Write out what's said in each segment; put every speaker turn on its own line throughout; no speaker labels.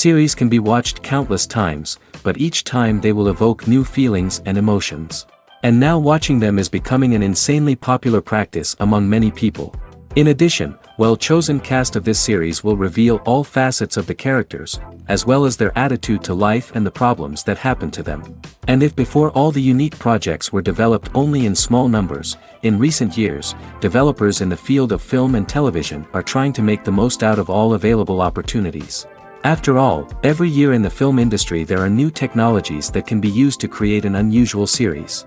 series can be watched countless times, but each time they will evoke new feelings and emotions. And now watching them is becoming an insanely popular practice among many people. In addition, well-chosen cast of this series will reveal all facets of the characters, as well as their attitude to life and the problems that happen to them. And if before all the unique projects were developed only in small numbers, in recent years, developers in the field of film and television are trying to make the most out of all available opportunities. After all, every year in the film industry there are new technologies that can be used to create an unusual series.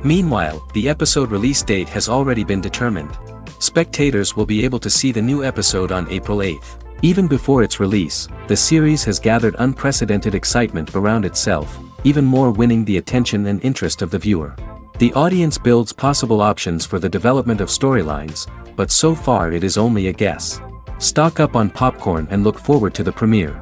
Meanwhile, the episode release date has already been determined. Spectators will be able to see the new episode on April 8th. Even before its release, the series has gathered unprecedented excitement around itself, even more winning the attention and interest of the viewer. The audience builds possible options for the development of storylines, but so far it is only a guess. Stock up on popcorn and look forward to the premiere.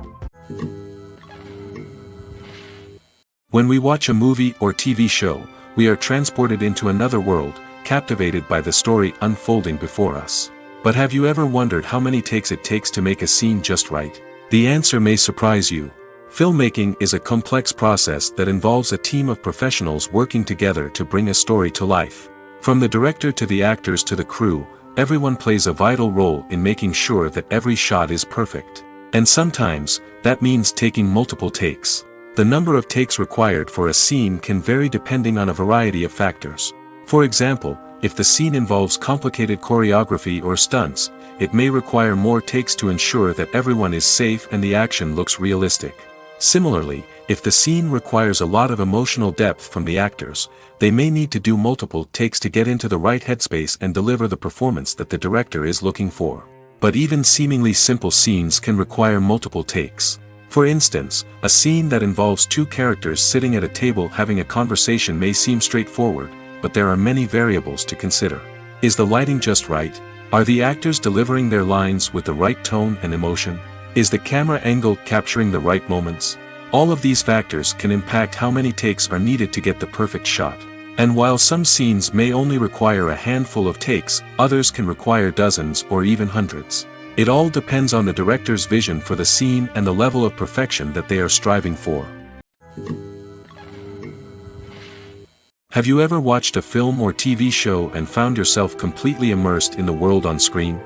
When we watch a movie or TV show, we are transported into another world, captivated by the story unfolding before us. But have you ever wondered how many takes it takes to make a scene just right? The answer may surprise you. Filmmaking is a complex process that involves a team of professionals working together to bring a story to life. From the director to the actors to the crew, everyone plays a vital role in making sure that every shot is perfect. And sometimes, that means taking multiple takes. The number of takes required for a scene can vary depending on a variety of factors. For example, if the scene involves complicated choreography or stunts, it may require more takes to ensure that everyone is safe and the action looks realistic. Similarly, if the scene requires a lot of emotional depth from the actors, they may need to do multiple takes to get into the right headspace and deliver the performance that the director is looking for. But even seemingly simple scenes can require multiple takes. For instance, a scene that involves two characters sitting at a table having a conversation may seem straightforward, but there are many variables to consider. Is the lighting just right? Are the actors delivering their lines with the right tone and emotion? Is the camera angle capturing the right moments? All of these factors can impact how many takes are needed to get the perfect shot. And while some scenes may only require a handful of takes, others can require dozens or even hundreds. It all depends on the director's vision for the scene and the level of perfection that they are striving for. Have you ever watched a film or TV show and found yourself completely immersed in the world on screen?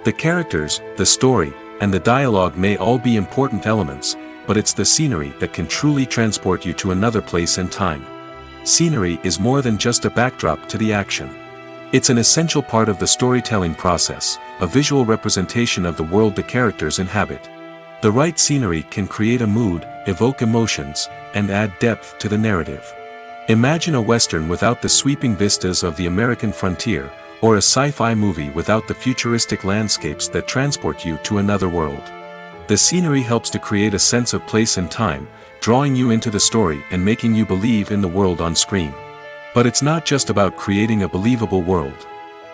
The characters, the story, and the dialogue may all be important elements, but it's the scenery that can truly transport you to another place and time. Scenery is more than just a backdrop to the action. It's an essential part of the storytelling process, a visual representation of the world the characters inhabit. The right scenery can create a mood, evoke emotions, and add depth to the narrative. Imagine a Western without the sweeping vistas of the American frontier, or a sci-fi movie without the futuristic landscapes that transport you to another world. The scenery helps to create a sense of place and time, drawing you into the story and making you believe in the world on screen. But it's not just about creating a believable world.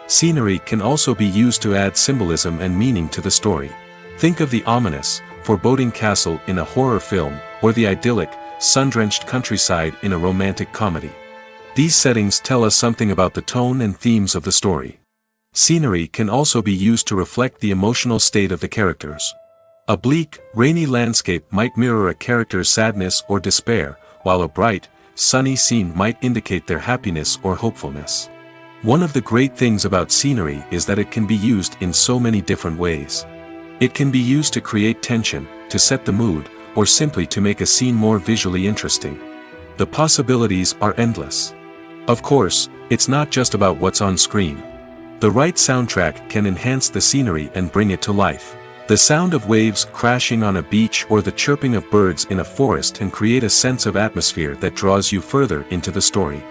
Scenery can also be used to add symbolism and meaning to the story. Think of the ominous, foreboding castle in a horror film, or the idyllic, sun-drenched countryside in a romantic comedy. These settings tell us something about the tone and themes of the story. Scenery can also be used to reflect the emotional state of the characters. A bleak, rainy landscape might mirror a character's sadness or despair, while a bright, sunny scene might indicate their happiness or hopefulness. One of the great things about scenery is that it can be used in so many different ways. It can be used to create tension, to set the mood, or simply to make a scene more visually interesting. The possibilities are endless. Of course, it's not just about what's on screen. The right soundtrack can enhance the scenery and bring it to life. The sound of waves crashing on a beach or the chirping of birds in a forest can create a sense of atmosphere that draws you further into the story.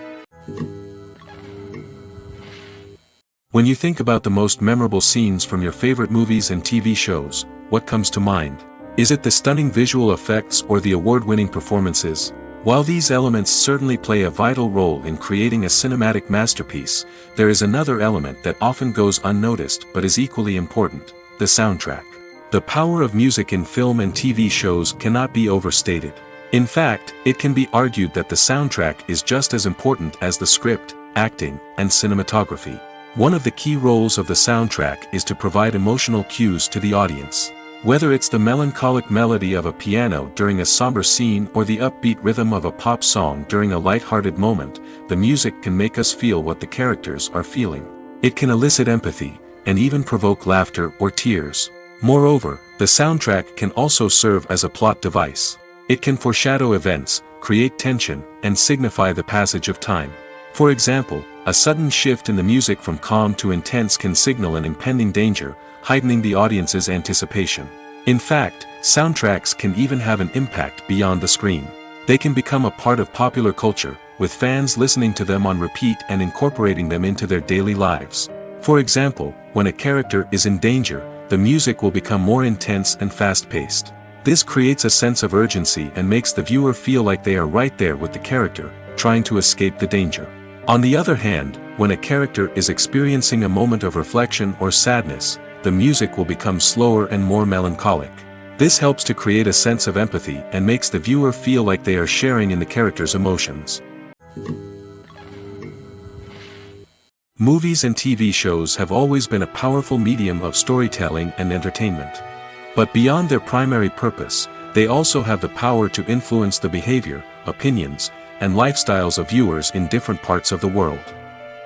When you think about the most memorable scenes from your favorite movies and TV shows, what comes to mind? Is it the stunning visual effects or the award-winning performances? While these elements certainly play a vital role in creating a cinematic masterpiece, there is another element that often goes unnoticed but is equally important: the soundtrack. The power of music in film and TV shows cannot be overstated. In fact, it can be argued that the soundtrack is just as important as the script, acting, and cinematography. One of the key roles of the soundtrack is to provide emotional cues to the audience. Whether it's the melancholic melody of a piano during a somber scene or the upbeat rhythm of a pop song during a light-hearted moment, the music can make us feel what the characters are feeling. It can elicit empathy, and even provoke laughter or tears. Moreover, the soundtrack can also serve as a plot device. It can foreshadow events, create tension, and signify the passage of time. For example, a sudden shift in the music from calm to intense can signal an impending danger, heightening the audience's anticipation. In fact, soundtracks can even have an impact beyond the screen. They can become a part of popular culture, with fans listening to them on repeat and incorporating them into their daily lives. For example, when a character is in danger, the music will become more intense and fast-paced. This creates a sense of urgency and makes the viewer feel like they are right there with the character, trying to escape the danger. On the other hand, when a character is experiencing a moment of reflection or sadness, the music will become slower and more melancholic. This helps to create a sense of empathy and makes the viewer feel like they are sharing in the character's emotions. Movies and TV shows have always been a powerful medium of storytelling and entertainment. But beyond their primary purpose, they also have the power to influence the behavior, opinions, and lifestyles of viewers in different parts of the world.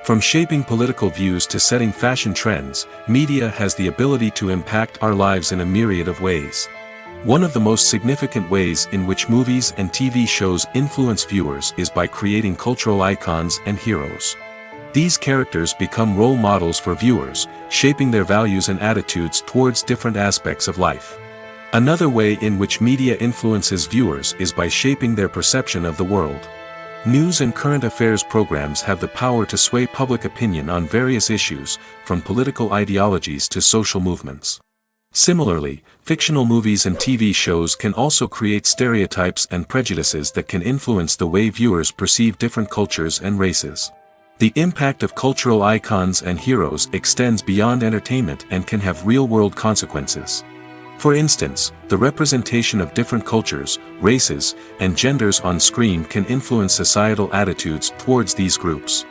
From shaping political views to setting fashion trends, media has the ability to impact our lives in a myriad of ways. One of the most significant ways in which movies and TV shows influence viewers is by creating cultural icons and heroes. These characters become role models for viewers, shaping their values and attitudes towards different aspects of life. Another way in which media influences viewers is by shaping their perception of the world. News and current affairs programs have the power to sway public opinion on various issues, from political ideologies to social movements. Similarly, fictional movies and TV shows can also create stereotypes and prejudices that can influence the way viewers perceive different cultures and races. The impact of cultural icons and heroes extends beyond entertainment and can have real-world consequences. For instance, the representation of different cultures, races, and genders on screen can influence societal attitudes towards these groups.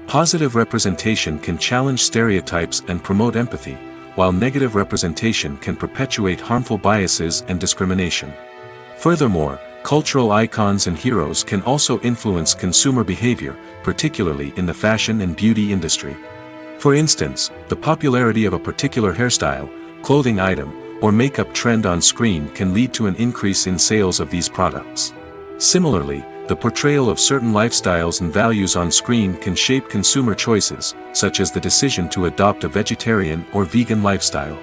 Positive representation can challenge stereotypes and promote empathy, while negative representation can perpetuate harmful biases and discrimination. Furthermore, cultural icons and heroes can also influence consumer behavior, particularly in the fashion and beauty industry. For instance, the popularity of a particular hairstyle, clothing item, or makeup trend on screen can lead to an increase in sales of these products. Similarly, the portrayal of certain lifestyles and values on screen can shape consumer choices, such as the decision to adopt a vegetarian or vegan lifestyle.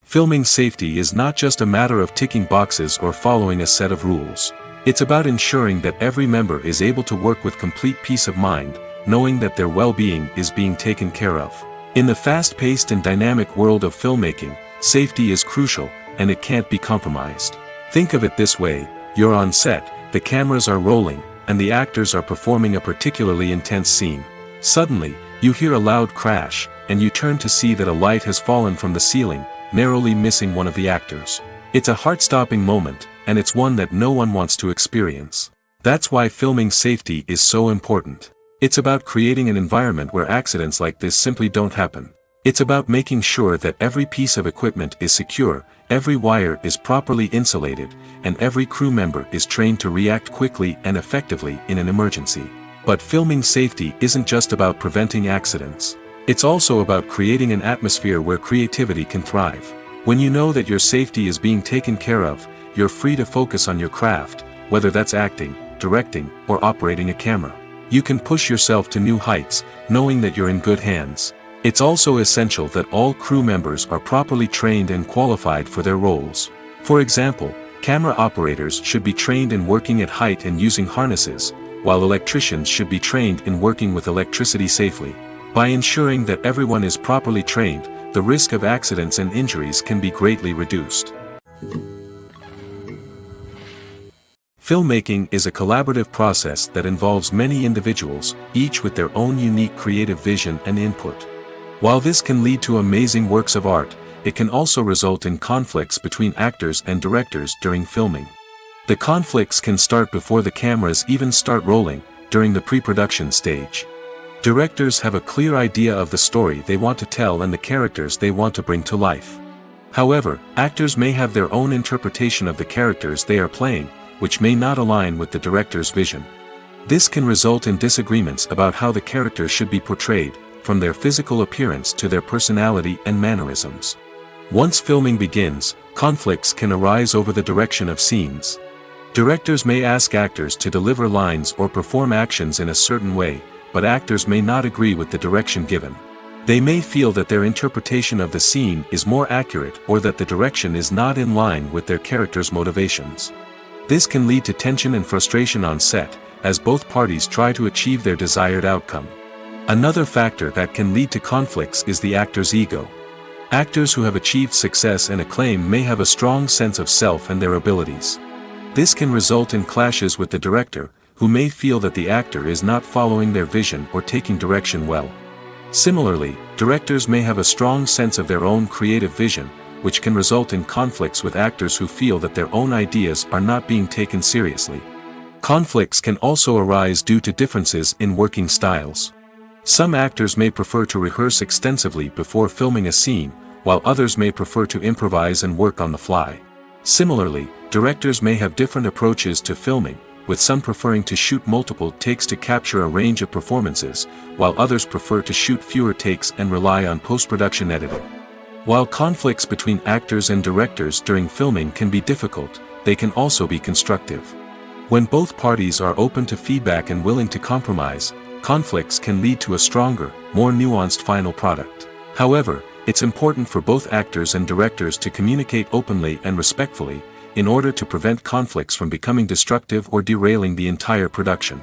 Filming safety is not just a matter of ticking boxes or following a set of rules. It's about ensuring that every member is able to work with complete peace of mind, knowing that their well-being is being taken care of. In the fast-paced and dynamic world of filmmaking, safety is crucial, and it can't be compromised. Think of it this way: you're on set, the cameras are rolling, and the actors are performing a particularly intense scene. Suddenly, you hear a loud crash, and you turn to see that a light has fallen from the ceiling, narrowly missing one of the actors. It's a heart-stopping moment, and it's one that no one wants to experience. That's why filming safety is so important. It's about creating an environment where accidents like this simply don't happen. It's about making sure that every piece of equipment is secure, every wire is properly insulated, and every crew member is trained to react quickly and effectively in an emergency. But filming safety isn't just about preventing accidents. It's also about creating an atmosphere where creativity can thrive. When you know that your safety is being taken care of, you're free to focus on your craft, whether that's acting, directing, or operating a camera. You can push yourself to new heights, knowing that you're in good hands. It's also essential that all crew members are properly trained and qualified for their roles. For example, camera operators should be trained in working at height and using harnesses, while electricians should be trained in working with electricity safely. By ensuring that everyone is properly trained, the risk of accidents and injuries can be greatly reduced. Filmmaking is a collaborative process that involves many individuals, each with their own unique creative vision and input. While this can lead to amazing works of art, it can also result in conflicts between actors and directors during filming. The conflicts can start before the cameras even start rolling, during the pre-production stage. Directors have a clear idea of the story they want to tell and the characters they want to bring to life. However, actors may have their own interpretation of the characters they are playing, which may not align with the director's vision. This can result in disagreements about how the characters should be portrayed, from their physical appearance to their personality and mannerisms. Once filming begins, conflicts can arise over the direction of scenes. Directors may ask actors to deliver lines or perform actions in a certain way, but actors may not agree with the direction given. They may feel that their interpretation of the scene is more accurate or that the direction is not in line with their character's motivations. This can lead to tension and frustration on set, as both parties try to achieve their desired outcome. Another factor that can lead to conflicts is the actor's ego. Actors who have achieved success and acclaim may have a strong sense of self and their abilities. This can result in clashes with the director, who may feel that the actor is not following their vision or taking direction well. Similarly, directors may have a strong sense of their own creative vision, which can result in conflicts with actors who feel that their own ideas are not being taken seriously. Conflicts can also arise due to differences in working styles. Some actors may prefer to rehearse extensively before filming a scene, while others may prefer to improvise and work on the fly. Similarly, directors may have different approaches to filming, with some preferring to shoot multiple takes to capture a range of performances, while others prefer to shoot fewer takes and rely on post-production editing. While conflicts between actors and directors during filming can be difficult, they can also be constructive. When both parties are open to feedback and willing to compromise, conflicts can lead to a stronger, more nuanced final product. However, it's important for both actors and directors to communicate openly and respectfully, in order to prevent conflicts from becoming destructive or derailing the entire production.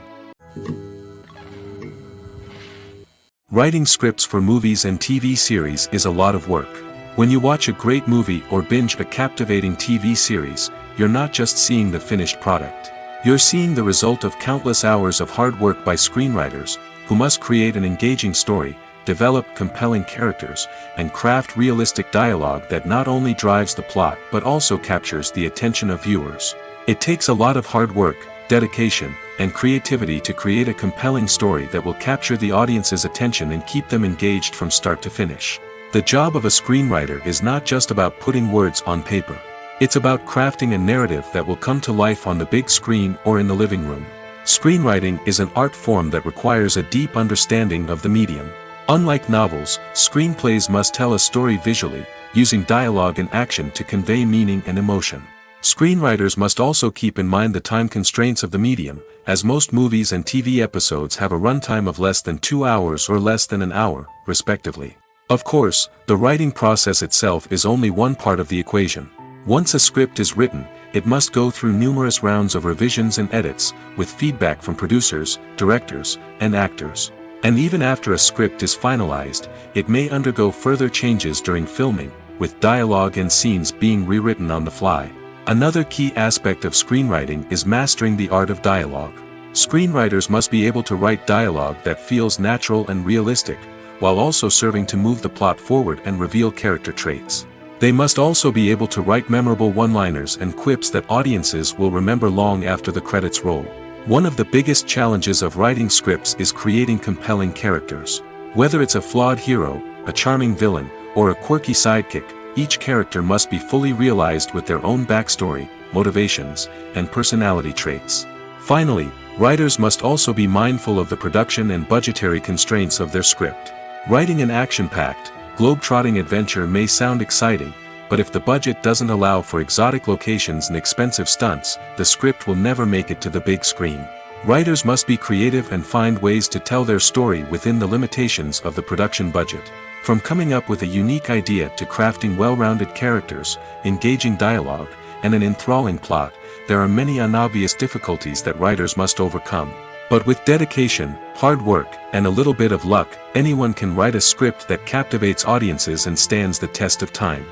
Writing scripts for movies and TV series is a lot of work. When you watch a great movie or binge a captivating TV series, you're not just seeing the finished product. You're seeing the result of countless hours of hard work by screenwriters, who must create an engaging story, develop compelling characters, and craft realistic dialogue that not only drives the plot but also captures the attention of viewers. It takes a lot of hard work, dedication, and creativity to create a compelling story that will capture the audience's attention and keep them engaged from start to finish. The job of a screenwriter is not just about putting words on paper. It's about crafting a narrative that will come to life on the big screen or in the living room. Screenwriting is an art form that requires a deep understanding of the medium. Unlike novels, screenplays must tell a story visually, using dialogue and action to convey meaning and emotion. Screenwriters must also keep in mind the time constraints of the medium, as most movies and TV episodes have a runtime of less than 2 hours or less than an hour, respectively. Of course, the writing process itself is only one part of the equation. Once a script is written, it must go through numerous rounds of revisions and edits, with feedback from producers, directors, and actors. And even after a script is finalized, it may undergo further changes during filming, with dialogue and scenes being rewritten on the fly. Another key aspect of screenwriting is mastering the art of dialogue. Screenwriters must be able to write dialogue that feels natural and realistic, while also serving to move the plot forward and reveal character traits. They must also be able to write memorable one-liners and quips that audiences will remember long after the credits roll. One of the biggest challenges of writing scripts is creating compelling characters. Whether it's a flawed hero, a charming villain, or a quirky sidekick, each character must be fully realized with their own backstory, motivations, and personality traits. Finally, writers must also be mindful of the production and budgetary constraints of their script. Writing an action-packed, globe-trotting adventure may sound exciting, but if the budget doesn't allow for exotic locations and expensive stunts, the script will never make it to the big screen. Writers must be creative and find ways to tell their story within the limitations of the production budget. From coming up with a unique idea to crafting well-rounded characters, engaging dialogue, and an enthralling plot, there are many unobvious difficulties that writers must overcome. But with dedication, hard work, and a little bit of luck, anyone can write a script that captivates audiences and stands the test of time.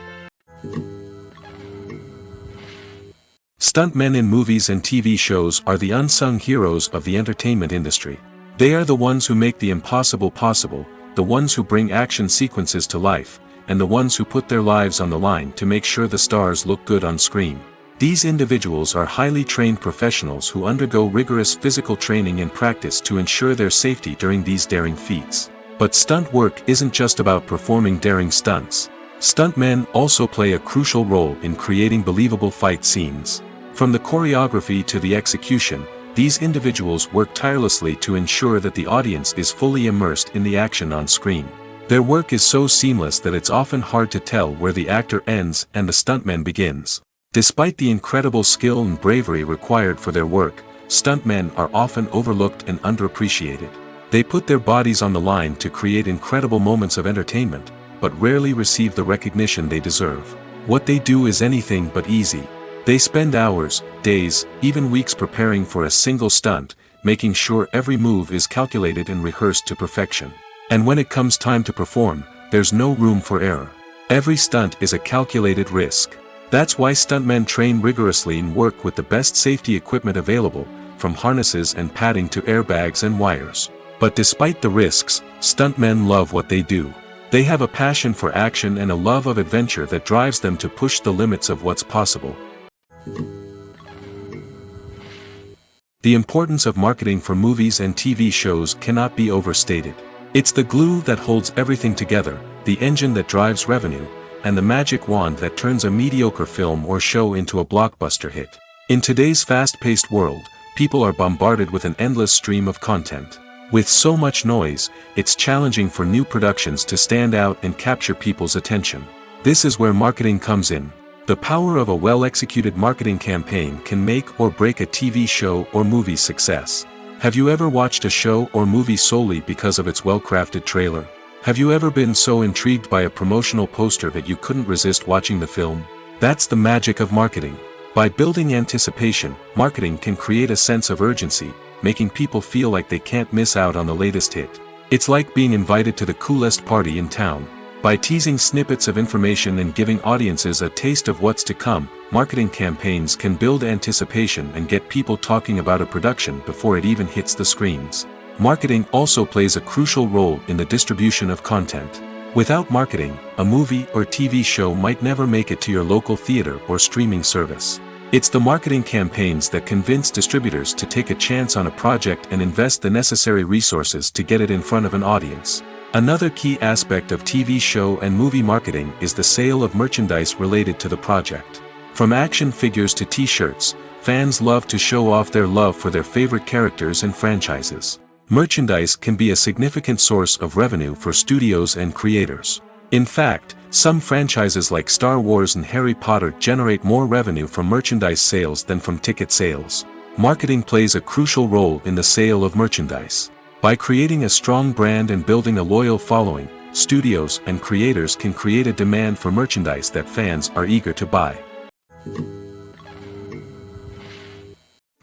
Stuntmen in movies and TV shows are the unsung heroes of the entertainment industry. They are the ones who make the impossible possible, the ones who bring action sequences to life, and the ones who put their lives on the line to make sure the stars look good on screen. These individuals are highly trained professionals who undergo rigorous physical training and practice to ensure their safety during these daring feats. But stunt work isn't just about performing daring stunts. Stuntmen also play a crucial role in creating believable fight scenes. From the choreography to the execution, these individuals work tirelessly to ensure that the audience is fully immersed in the action on screen. Their work is so seamless that it's often hard to tell where the actor ends and the stuntman begins. Despite the incredible skill and bravery required for their work, stuntmen are often overlooked and underappreciated. They put their bodies on the line to create incredible moments of entertainment, but rarely receive the recognition they deserve. What they do is anything but easy. They spend hours, days, even weeks preparing for a single stunt, making sure every move is calculated and rehearsed to perfection. And when it comes time to perform, there's no room for error. Every stunt is a calculated risk. That's why stuntmen train rigorously and work with the best safety equipment available, from harnesses and padding to airbags and wires. But despite the risks, stuntmen love what they do. They have a passion for action and a love of adventure that drives them to push the limits of what's possible. The importance of marketing for movies and TV shows cannot be overstated. It's the glue that holds everything together, the engine that drives revenue, and the magic wand that turns a mediocre film or show into a blockbuster hit. In today's fast-paced world, people are bombarded with an endless stream of content. With so much noise, it's challenging for new productions to stand out and capture people's attention. This is where marketing comes in. The power of a well-executed marketing campaign can make or break a TV show or movie's success. Have you ever watched a show or movie solely because of its well-crafted trailer? Have you ever been so intrigued by a promotional poster that you couldn't resist watching the film? That's the magic of marketing. By building anticipation, marketing can create a sense of urgency, making people feel like they can't miss out on the latest hit. It's like being invited to the coolest party in town. By teasing snippets of information and giving audiences a taste of what's to come, marketing campaigns can build anticipation and get people talking about a production before it even hits the screens. Marketing also plays a crucial role in the distribution of content. Without marketing, a movie or TV show might never make it to your local theater or streaming service. It's the marketing campaigns that convince distributors to take a chance on a project and invest the necessary resources to get it in front of an audience. Another key aspect of TV show and movie marketing is the sale of merchandise related to the project. From action figures to t-shirts, fans love to show off their love for their favorite characters and franchises. Merchandise can be a significant source of revenue for studios and creators. In fact, some franchises like Star Wars and Harry Potter generate more revenue from merchandise sales than from ticket sales. Marketing plays a crucial role in the sale of merchandise. By creating a strong brand and building a loyal following, studios and creators can create a demand for merchandise that fans are eager to buy.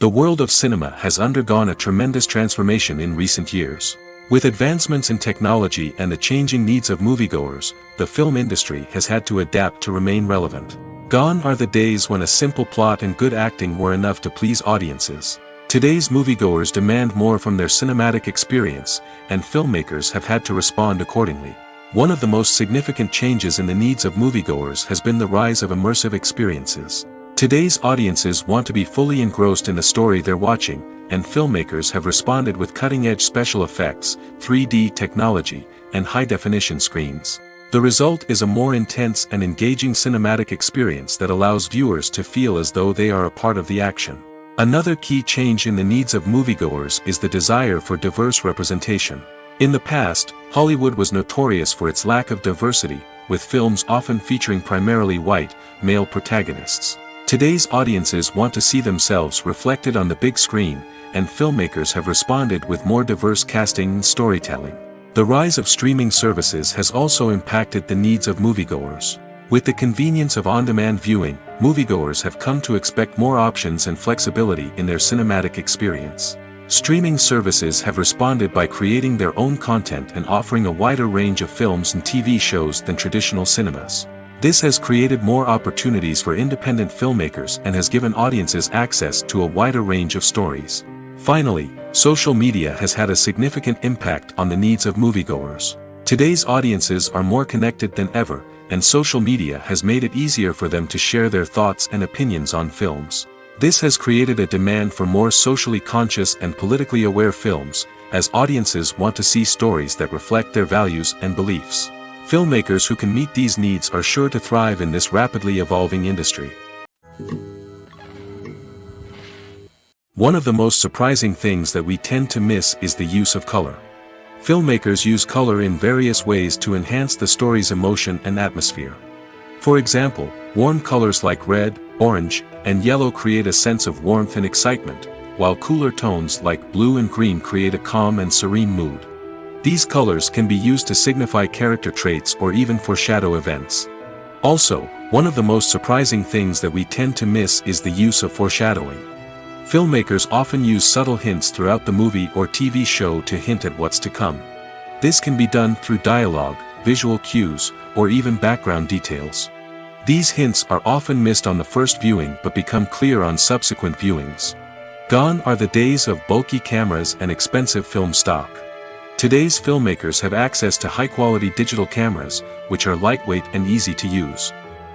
The world of cinema has undergone a tremendous transformation in recent years. With advancements in technology and the changing needs of moviegoers, the film industry has had to adapt to remain relevant. Gone are the days when a simple plot and good acting were enough to please audiences. Today's moviegoers demand more from their cinematic experience, and filmmakers have had to respond accordingly. One of the most significant changes in the needs of moviegoers has been the rise of immersive experiences. Today's audiences want to be fully engrossed in the story they're watching, and filmmakers have responded with cutting-edge special effects, 3D technology, and high-definition screens. The result is a more intense and engaging cinematic experience that allows viewers to feel as though they are a part of the action. Another key change in the needs of moviegoers is the desire for diverse representation. In the past, Hollywood was notorious for its lack of diversity, with films often featuring primarily white, male protagonists. Today's audiences want to see themselves reflected on the big screen, and filmmakers have responded with more diverse casting and storytelling. The rise of streaming services has also impacted the needs of moviegoers. With the convenience of on-demand viewing, moviegoers have come to expect more options and flexibility in their cinematic experience. Streaming services have responded by creating their own content and offering a wider range of films and TV shows than traditional cinemas. This has created more opportunities for independent filmmakers and has given audiences access to a wider range of stories. Finally, social media has had a significant impact on the needs of moviegoers. Today's audiences are more connected than ever, and social media has made it easier for them to share their thoughts and opinions on films. This has created a demand for more socially conscious and politically aware films, as audiences want to see stories that reflect their values and beliefs. Filmmakers who can meet these needs are sure to thrive in this rapidly evolving industry. One of the most surprising things that we tend to miss is the use of color. Filmmakers use color in various ways to enhance the story's emotion and atmosphere. For example, warm colors like red, orange, and yellow create a sense of warmth and excitement, while cooler tones like blue and green create a calm and serene mood. These colors can be used to signify character traits or even foreshadow events. Also, one of the most surprising things that we tend to miss is the use of foreshadowing. Filmmakers often use subtle hints throughout the movie or TV show to hint at what's to come. This can be done through dialogue, visual cues, or even background details. These hints are often missed on the first viewing but become clear on subsequent viewings. Gone are the days of bulky cameras and expensive film stock. Today's filmmakers have access to high-quality digital cameras, which are lightweight and easy to use.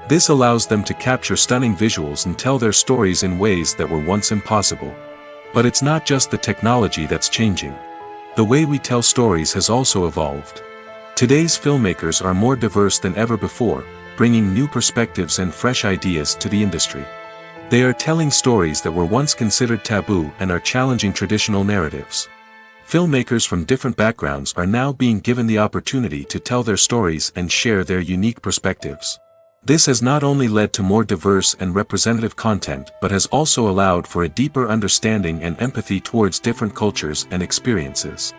This allows them to capture stunning visuals and tell their stories in ways that were once impossible. But it's not just the technology that's changing. The way we tell stories has also evolved. Today's filmmakers are more diverse than ever before, bringing new perspectives and fresh ideas to the industry. They are telling stories that were once considered taboo and are challenging traditional narratives. Filmmakers from different backgrounds are now being given the opportunity to tell their stories and share their unique perspectives. This has not only led to more diverse and representative content but has also allowed for a deeper understanding and empathy towards different cultures and experiences.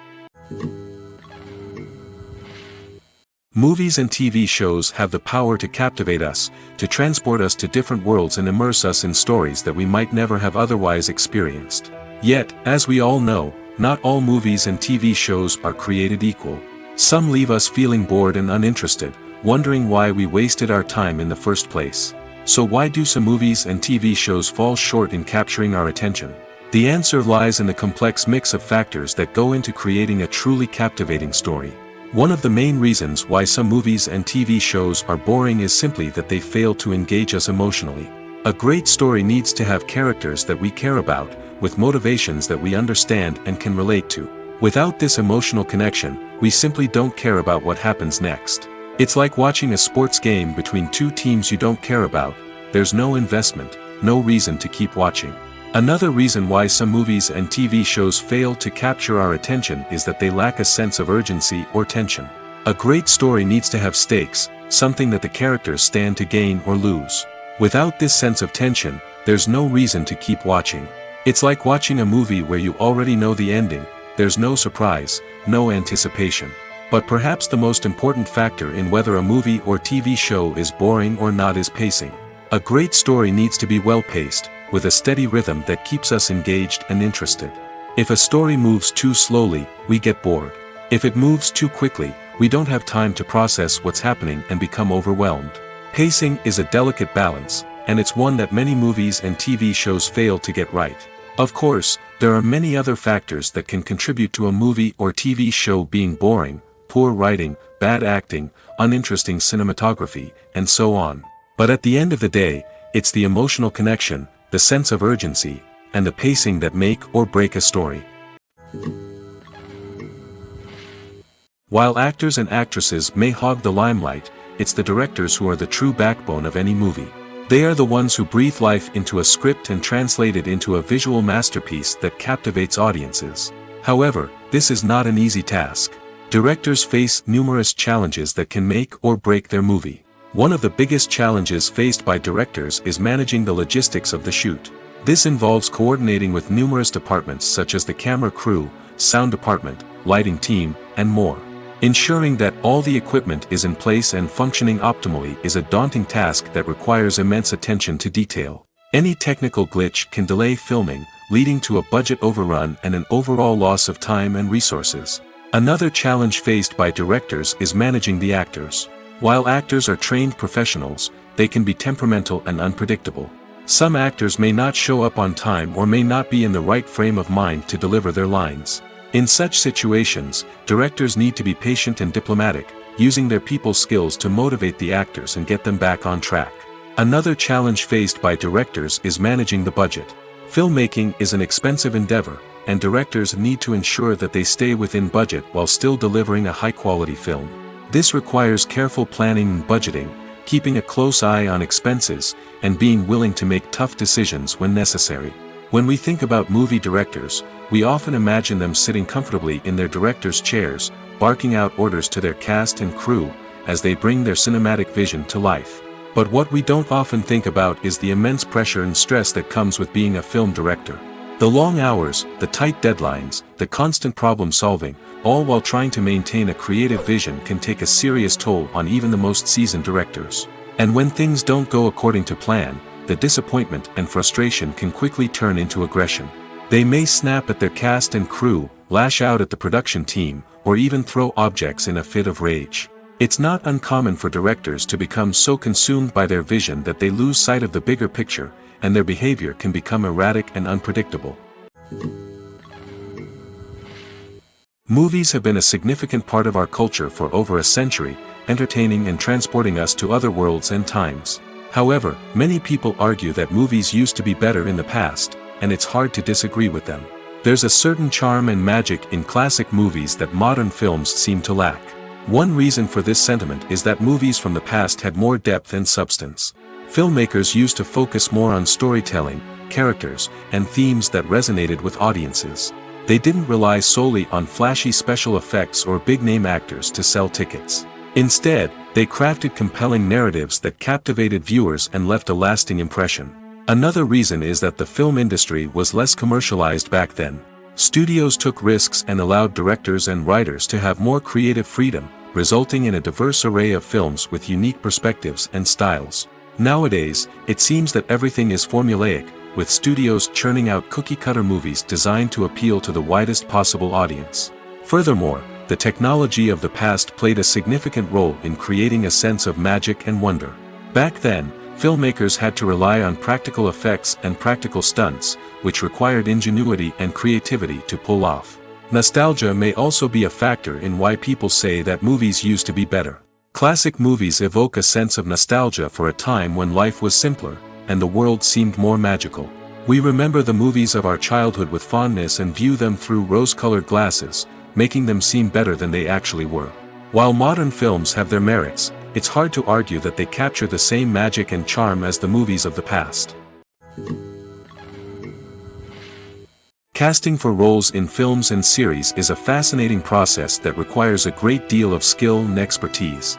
Movies and TV shows have the power to captivate us, to transport us to different worlds and immerse us in stories that we might never have otherwise experienced. Yet, as we all know, not all movies and TV shows are created equal. Some leave us feeling bored and uninterested, wondering why we wasted our time in the first place. So why do some movies and TV shows fall short in capturing our attention? The answer lies in the complex mix of factors that go into creating a truly captivating story. One of the main reasons why some movies and TV shows are boring is simply that they fail to engage us emotionally. A great story needs to have characters that we care about, with motivations that we understand and can relate to. Without this emotional connection, we simply don't care about what happens next. It's like watching a sports game between two teams you don't care about. There's no investment, no reason to keep watching. Another reason why some movies and TV shows fail to capture our attention is that they lack a sense of urgency or tension. A great story needs to have stakes, something that the characters stand to gain or lose. Without this sense of tension, there's no reason to keep watching. It's like watching a movie where you already know the ending. There's no surprise, no anticipation. But perhaps the most important factor in whether a movie or TV show is boring or not is pacing. A great story needs to be well-paced, with a steady rhythm that keeps us engaged and interested. If a story moves too slowly, we get bored. If it moves too quickly, we don't have time to process what's happening and become overwhelmed. Pacing is a delicate balance, and it's one that many movies and TV shows fail to get right. Of course, there are many other factors that can contribute to a movie or TV show being boring: poor writing, bad acting, uninteresting cinematography, and so on. But at the end of the day, it's the emotional connection, the sense of urgency, and the pacing that make or break a story. While actors and actresses may hog the limelight, it's the directors who are the true backbone of any movie. They are the ones who breathe life into a script and translate it into a visual masterpiece that captivates audiences. However, this is not an easy task. Directors face numerous challenges that can make or break their movie. One of the biggest challenges faced by directors is managing the logistics of the shoot. This involves coordinating with numerous departments such as the camera crew, sound department, lighting team, and more. Ensuring that all the equipment is in place and functioning optimally is a daunting task that requires immense attention to detail. Any technical glitch can delay filming, leading to a budget overrun and an overall loss of time and resources. Another challenge faced by directors is managing the actors. While actors are trained professionals, they can be temperamental and unpredictable. Some actors may not show up on time or may not be in the right frame of mind to deliver their lines. In such situations, directors need to be patient and diplomatic, using their people skills to motivate the actors and get them back on track. Another challenge faced by directors is managing the budget. Filmmaking is an expensive endeavor, and directors need to ensure that they stay within budget while still delivering a high-quality film. This requires careful planning and budgeting, keeping a close eye on expenses, and being willing to make tough decisions when necessary. When we think about movie directors, we often imagine them sitting comfortably in their director's chairs, barking out orders to their cast and crew, as they bring their cinematic vision to life. But what we don't often think about is the immense pressure and stress that comes with being a film director. The long hours, the tight deadlines, the constant problem solving, all while trying to maintain a creative vision can take a serious toll on even the most seasoned directors. And when things don't go according to plan, the disappointment and frustration can quickly turn into aggression. They may snap at their cast and crew, lash out at the production team, or even throw objects in a fit of rage. It's not uncommon for directors to become so consumed by their vision that they lose sight of the bigger picture, and their behavior can become erratic and unpredictable. Movies have been a significant part of our culture for over a century, entertaining and transporting us to other worlds and times. However, many people argue that movies used to be better in the past, and it's hard to disagree with them. There's a certain charm and magic in classic movies that modern films seem to lack. One reason for this sentiment is that movies from the past had more depth and substance. Filmmakers used to focus more on storytelling, characters, and themes that resonated with audiences. They didn't rely solely on flashy special effects or big-name actors to sell tickets. Instead, they crafted compelling narratives that captivated viewers and left a lasting impression. Another reason is that the film industry was less commercialized back then. Studios took risks and allowed directors and writers to have more creative freedom, resulting in a diverse array of films with unique perspectives and styles. Nowadays, it seems that everything is formulaic, with studios churning out cookie-cutter movies designed to appeal to the widest possible audience. Furthermore, the technology of the past played a significant role in creating a sense of magic and wonder. Back then, filmmakers had to rely on practical effects and practical stunts, which required ingenuity and creativity to pull off. Nostalgia may also be a factor in why people say that movies used to be better. Classic movies evoke a sense of nostalgia for a time when life was simpler, and the world seemed more magical. We remember the movies of our childhood with fondness and view them through rose-colored glasses, making them seem better than they actually were. While modern films have their merits, it's hard to argue that they capture the same magic and charm as the movies of the past. Casting for roles in films and series is a fascinating process that requires a great deal of skill and expertise.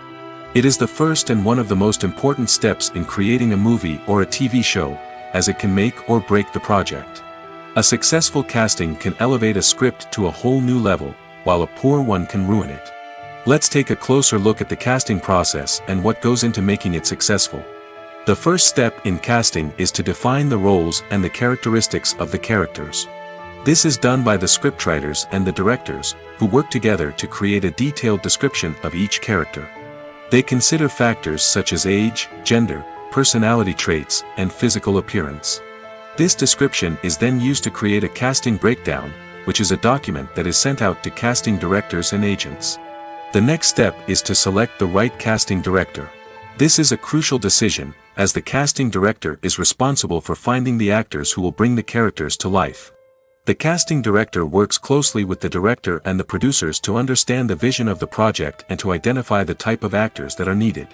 It is the first and one of the most important steps in creating a movie or a TV show, as it can make or break the project. A successful casting can elevate a script to a whole new level, while a poor one can ruin it. Let's take a closer look at the casting process and what goes into making it successful. The first step in casting is to define the roles and the characteristics of the characters. This is done by the scriptwriters and the directors, who work together to create a detailed description of each character. They consider factors such as age, gender, personality traits, and physical appearance. This description is then used to create a casting breakdown, which is a document that is sent out to casting directors and agents. The next step is to select the right casting director. This is a crucial decision, as the casting director is responsible for finding the actors who will bring the characters to life. The casting director works closely with the director and the producers to understand the vision of the project and to identify the type of actors that are needed.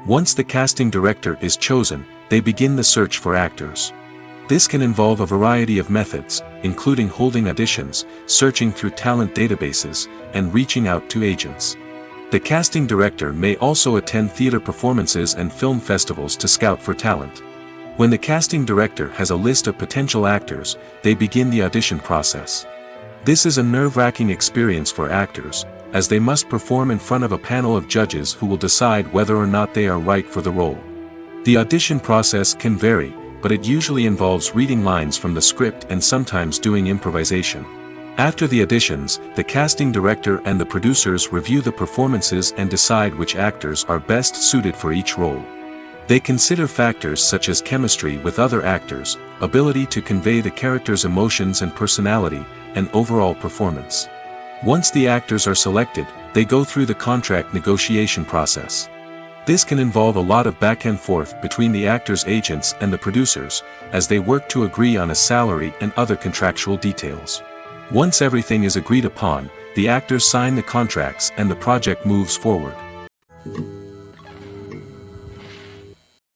Once the casting director is chosen, they begin the search for actors. This can involve a variety of methods, including holding auditions, searching through talent databases, and reaching out to agents. The casting director may also attend theater performances and film festivals to scout for talent. When the casting director has a list of potential actors, they begin the audition process. This is a nerve-wracking experience for actors, as they must perform in front of a panel of judges who will decide whether or not they are right for the role. The audition process can vary, but it usually involves reading lines from the script and sometimes doing improvisation. After the auditions, the casting director and the producers review the performances and decide which actors are best suited for each role. They consider factors such as chemistry with other actors, ability to convey the character's emotions and personality, and overall performance. Once the actors are selected, they go through the contract negotiation process. This can involve a lot of back and forth between the actors' agents and the producers, as they work to agree on a salary and other contractual details. Once everything is agreed upon, the actors sign the contracts and the project moves forward.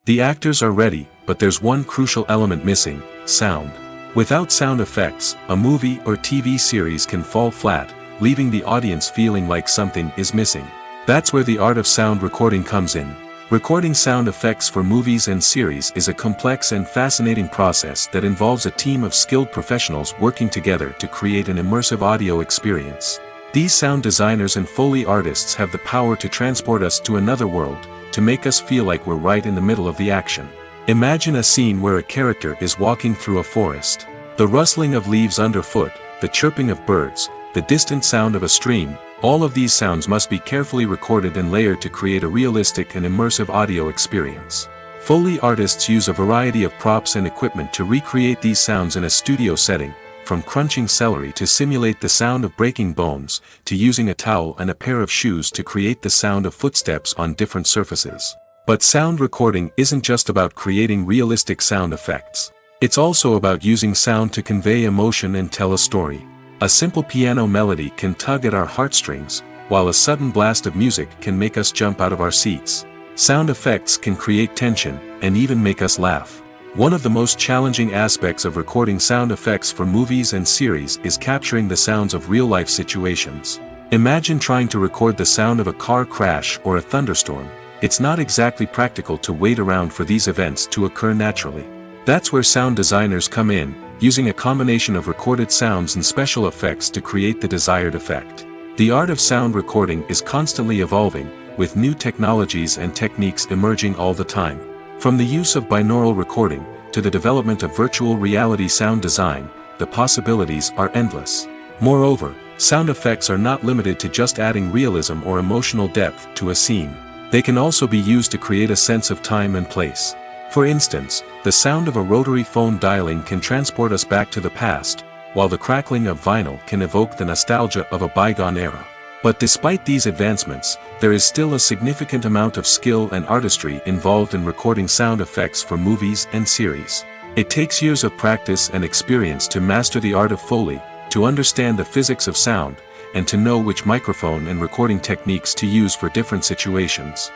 The actors are ready, but there's one crucial element missing: sound. Without sound effects, a movie or TV series can fall flat, leaving the audience feeling like something is missing. That's where the art of sound recording comes in. Recording sound effects for movies and series is a complex and fascinating process that involves a team of skilled professionals working together to create an immersive audio experience. These sound designers and Foley artists have the power to transport us to another world, to make us feel like we're right in the middle of the action. Imagine a scene where a character is walking through a forest. The rustling of leaves underfoot, the chirping of birds, the distant sound of a stream, all of these sounds must be carefully recorded and layered to create a realistic and immersive audio experience. Foley artists use a variety of props and equipment to recreate these sounds in a studio setting, from crunching celery to simulate the sound of breaking bones, to using a towel and a pair of shoes to create the sound of footsteps on different surfaces. But sound recording isn't just about creating realistic sound effects. It's also about using sound to convey emotion and tell a story. A simple piano melody can tug at our heartstrings, while a sudden blast of music can make us jump out of our seats. Sound effects can create tension, and even make us laugh. One of the most challenging aspects of recording sound effects for movies and series is capturing the sounds of real-life situations. Imagine trying to record the sound of a car crash or a thunderstorm. It's not exactly practical to wait around for these events to occur naturally. That's where sound designers come in, using a combination of recorded sounds and special effects to create the desired effect. The art of sound recording is constantly evolving, with new technologies and techniques emerging all the time. From the use of binaural recording, to the development of virtual reality sound design, the possibilities are endless. Moreover, sound effects are not limited to just adding realism or emotional depth to a scene. They can also be used to create a sense of time and place. For instance, the sound of a rotary phone dialing can transport us back to the past, while the crackling of vinyl can evoke the nostalgia of a bygone era. But despite these advancements, there is still a significant amount of skill and artistry involved in recording sound effects for movies and series. It takes years of practice and experience to master the art of Foley, to understand the physics of sound, and to know which microphone and recording techniques to use for different situations.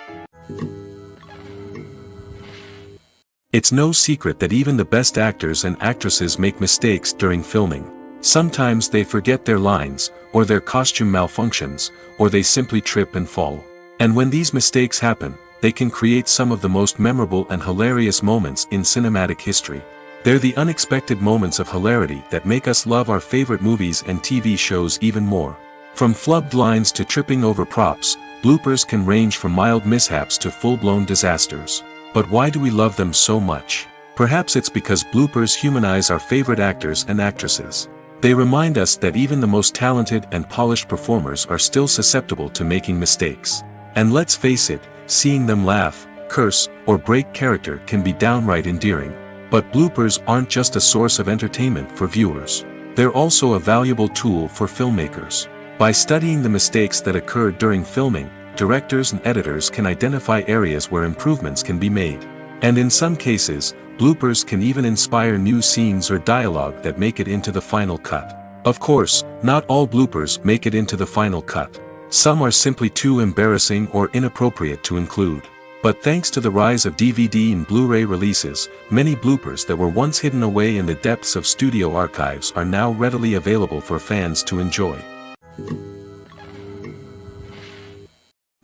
It's no secret that even the best actors and actresses make mistakes during filming. Sometimes they forget their lines, or their costume malfunctions, or they simply trip and fall. And when these mistakes happen, they can create some of the most memorable and hilarious moments in cinematic history. They're the unexpected moments of hilarity that make us love our favorite movies and TV shows even more. From flubbed lines to tripping over props, bloopers can range from mild mishaps to full-blown disasters. But why do we love them so much? Perhaps it's because bloopers humanize our favorite actors and actresses. They remind us that even the most talented and polished performers are still susceptible to making mistakes. And let's face it, seeing them laugh, curse, or break character can be downright endearing. But bloopers aren't just a source of entertainment for viewers. They're also a valuable tool for filmmakers. By studying the mistakes that occurred during filming, directors and editors can identify areas where improvements can be made. And in some cases, bloopers can even inspire new scenes or dialogue that make it into the final cut. Of course, not all bloopers make it into the final cut. Some are simply too embarrassing or inappropriate to include. But thanks to the rise of DVD and Blu-ray releases, many bloopers that were once hidden away in the depths of studio archives are now readily available for fans to enjoy.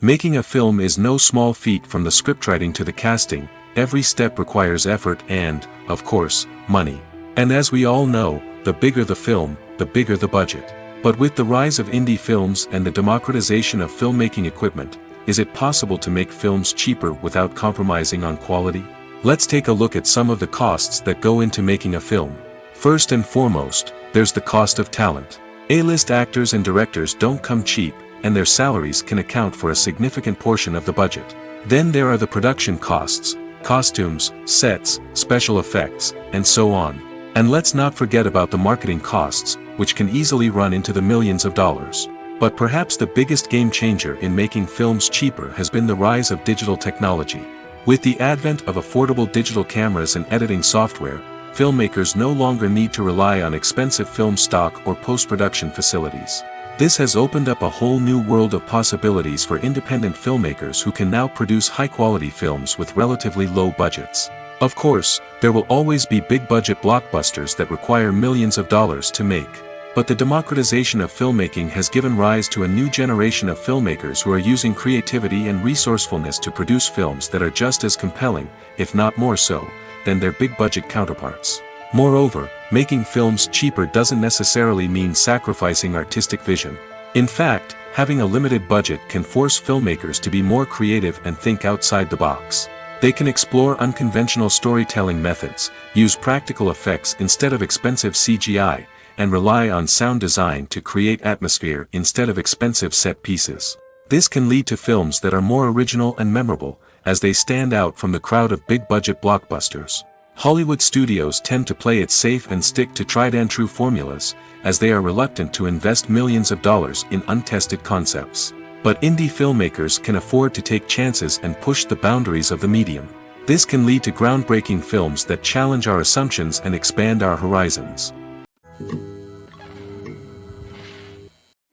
Making a film is no small feat. From the scriptwriting to the casting, every step requires effort and, of course, money. And as we all know, the bigger the film, the bigger the budget. But with the rise of indie films and the democratization of filmmaking equipment, is it possible to make films cheaper without compromising on quality? Let's take a look at some of the costs that go into making a film. First and foremost, there's the cost of talent. A-list actors and directors don't come cheap, and their salaries can account for a significant portion of the budget. Then there are the production costs, costumes, sets, special effects, and so on. And let's not forget about the marketing costs, which can easily run into the millions of dollars. But perhaps the biggest game changer in making films cheaper has been the rise of digital technology. With the advent of affordable digital cameras and editing software, filmmakers no longer need to rely on expensive film stock or post-production facilities. This has opened up a whole new world of possibilities for independent filmmakers who can now produce high-quality films with relatively low budgets. Of course, there will always be big-budget blockbusters that require millions of dollars to make. But the democratization of filmmaking has given rise to a new generation of filmmakers who are using creativity and resourcefulness to produce films that are just as compelling, if not more so, than their big-budget counterparts. Moreover, making films cheaper doesn't necessarily mean sacrificing artistic vision. In fact, having a limited budget can force filmmakers to be more creative and think outside the box. They can explore unconventional storytelling methods, use practical effects instead of expensive CGI, and rely on sound design to create atmosphere instead of expensive set pieces. This can lead to films that are more original and memorable, as they stand out from the crowd of big-budget blockbusters. Hollywood studios tend to play it safe and stick to tried-and-true formulas, as they are reluctant to invest millions of dollars in untested concepts. But indie filmmakers can afford to take chances and push the boundaries of the medium. This can lead to groundbreaking films that challenge our assumptions and expand our horizons.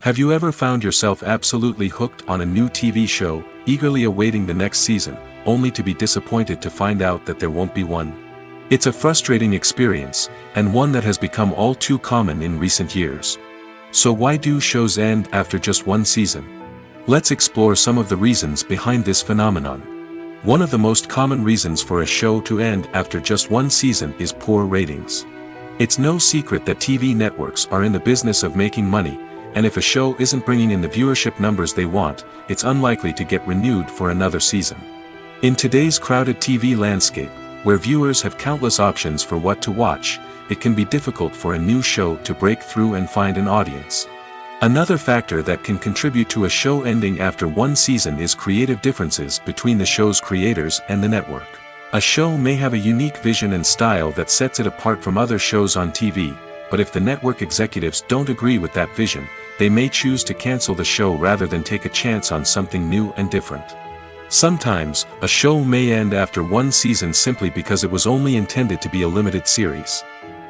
Have you ever found yourself absolutely hooked on a new TV show, eagerly awaiting the next season, only to be disappointed to find out that there won't be one? It's a frustrating experience, and one that has become all too common in recent years. So why do shows end after just one season? Let's explore some of the reasons behind this phenomenon. One of the most common reasons for a show to end after just one season is poor ratings. It's no secret that TV networks are in the business of making money, and if a show isn't bringing in the viewership numbers they want, it's unlikely to get renewed for another season. In today's crowded TV landscape, where viewers have countless options for what to watch, it can be difficult for a new show to break through and find an audience. Another factor that can contribute to a show ending after one season is creative differences between the show's creators and the network. A show may have a unique vision and style that sets it apart from other shows on TV, but if the network executives don't agree with that vision, they may choose to cancel the show rather than take a chance on something new and different. Sometimes, a show may end after one season simply because it was only intended to be a limited series.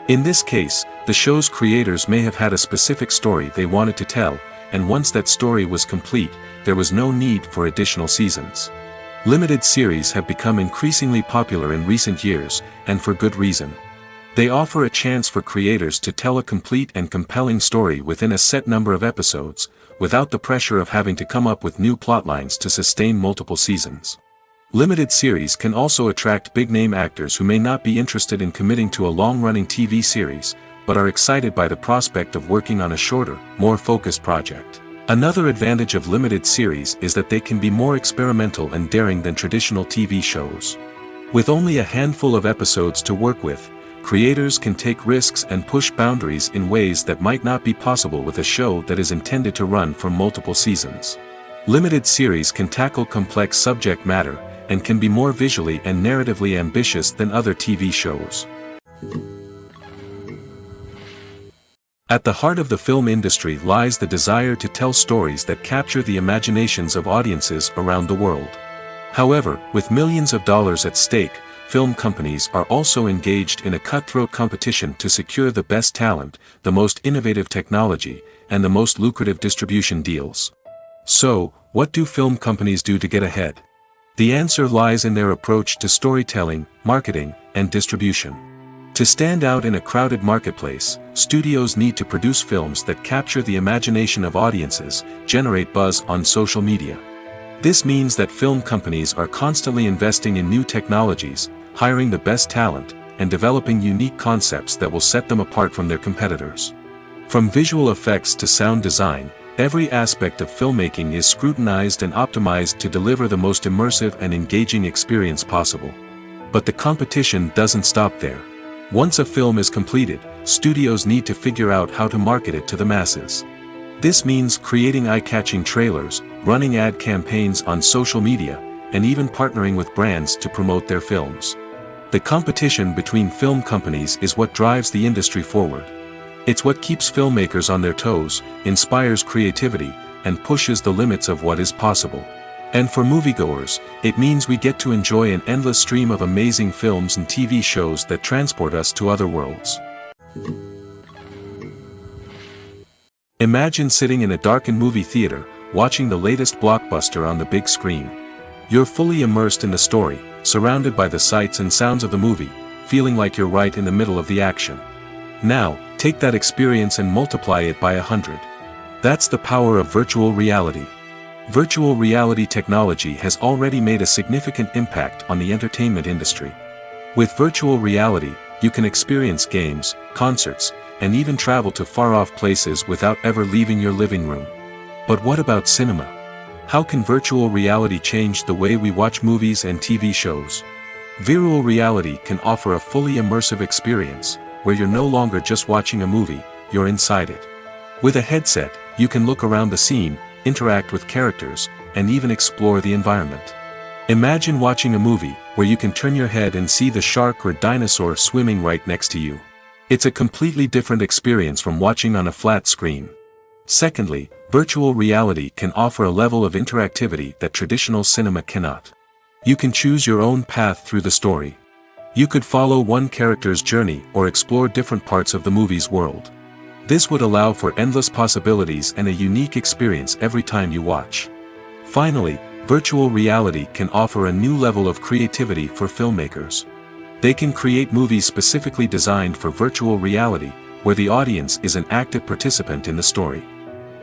In this case, the show's creators may have had a specific story they wanted to tell, and once that story was complete, there was no need for additional seasons. Limited series have become increasingly popular in recent years, and for good reason. They offer a chance for creators to tell a complete and compelling story within a set number of episodes, without the pressure of having to come up with new plotlines to sustain multiple seasons. Limited series can also attract big-name actors who may not be interested in committing to a long-running TV series, but are excited by the prospect of working on a shorter, more focused project. Another advantage of limited series is that they can be more experimental and daring than traditional TV shows. With only a handful of episodes to work with, creators can take risks and push boundaries in ways that might not be possible with a show that is intended to run for multiple seasons. Limited series can tackle complex subject matter, and can be more visually and narratively ambitious than other TV shows. At the heart of the film industry lies the desire to tell stories that capture the imaginations of audiences around the world. However, with millions of dollars at stake, film companies are also engaged in a cutthroat competition to secure the best talent, the most innovative technology, and the most lucrative distribution deals. So, what do film companies do to get ahead? The answer lies in their approach to storytelling, marketing, and distribution. To stand out in a crowded marketplace, studios need to produce films that capture the imagination of audiences, generate buzz on social media. This means that film companies are constantly investing in new technologies, hiring the best talent, and developing unique concepts that will set them apart from their competitors. From visual effects to sound design, every aspect of filmmaking is scrutinized and optimized to deliver the most immersive and engaging experience possible. But the competition doesn't stop there. Once a film is completed, studios need to figure out how to market it to the masses. This means creating eye-catching trailers, running ad campaigns on social media, and even partnering with brands to promote their films. The competition between film companies is what drives the industry forward. It's what keeps filmmakers on their toes, inspires creativity, and pushes the limits of what is possible. And for moviegoers, it means we get to enjoy an endless stream of amazing films and TV shows that transport us to other worlds. Imagine sitting in a darkened movie theater, watching the latest blockbuster on the big screen. You're fully immersed in the story, surrounded by the sights and sounds of the movie, feeling like you're right in the middle of the action. Now, take that experience and multiply it by 100. That's the power of virtual reality. Virtual reality technology has already made a significant impact on the entertainment industry. With virtual reality, you can experience games, concerts, and even travel to far-off places without ever leaving your living room. But what about cinema? How can virtual reality change the way we watch movies and TV shows? Virtual reality can offer a fully immersive experience, where you're no longer just watching a movie, you're inside it. With a headset, you can look around the scene, interact with characters, and even explore the environment. Imagine watching a movie where you can turn your head and see the shark or dinosaur swimming right next to you. It's a completely different experience from watching on a flat screen. Secondly, virtual reality can offer a level of interactivity that traditional cinema cannot. You can choose your own path through the story. You could follow one character's journey or explore different parts of the movie's world. This would allow for endless possibilities and a unique experience every time you watch. Finally, virtual reality can offer a new level of creativity for filmmakers. They can create movies specifically designed for virtual reality, where the audience is an active participant in the story.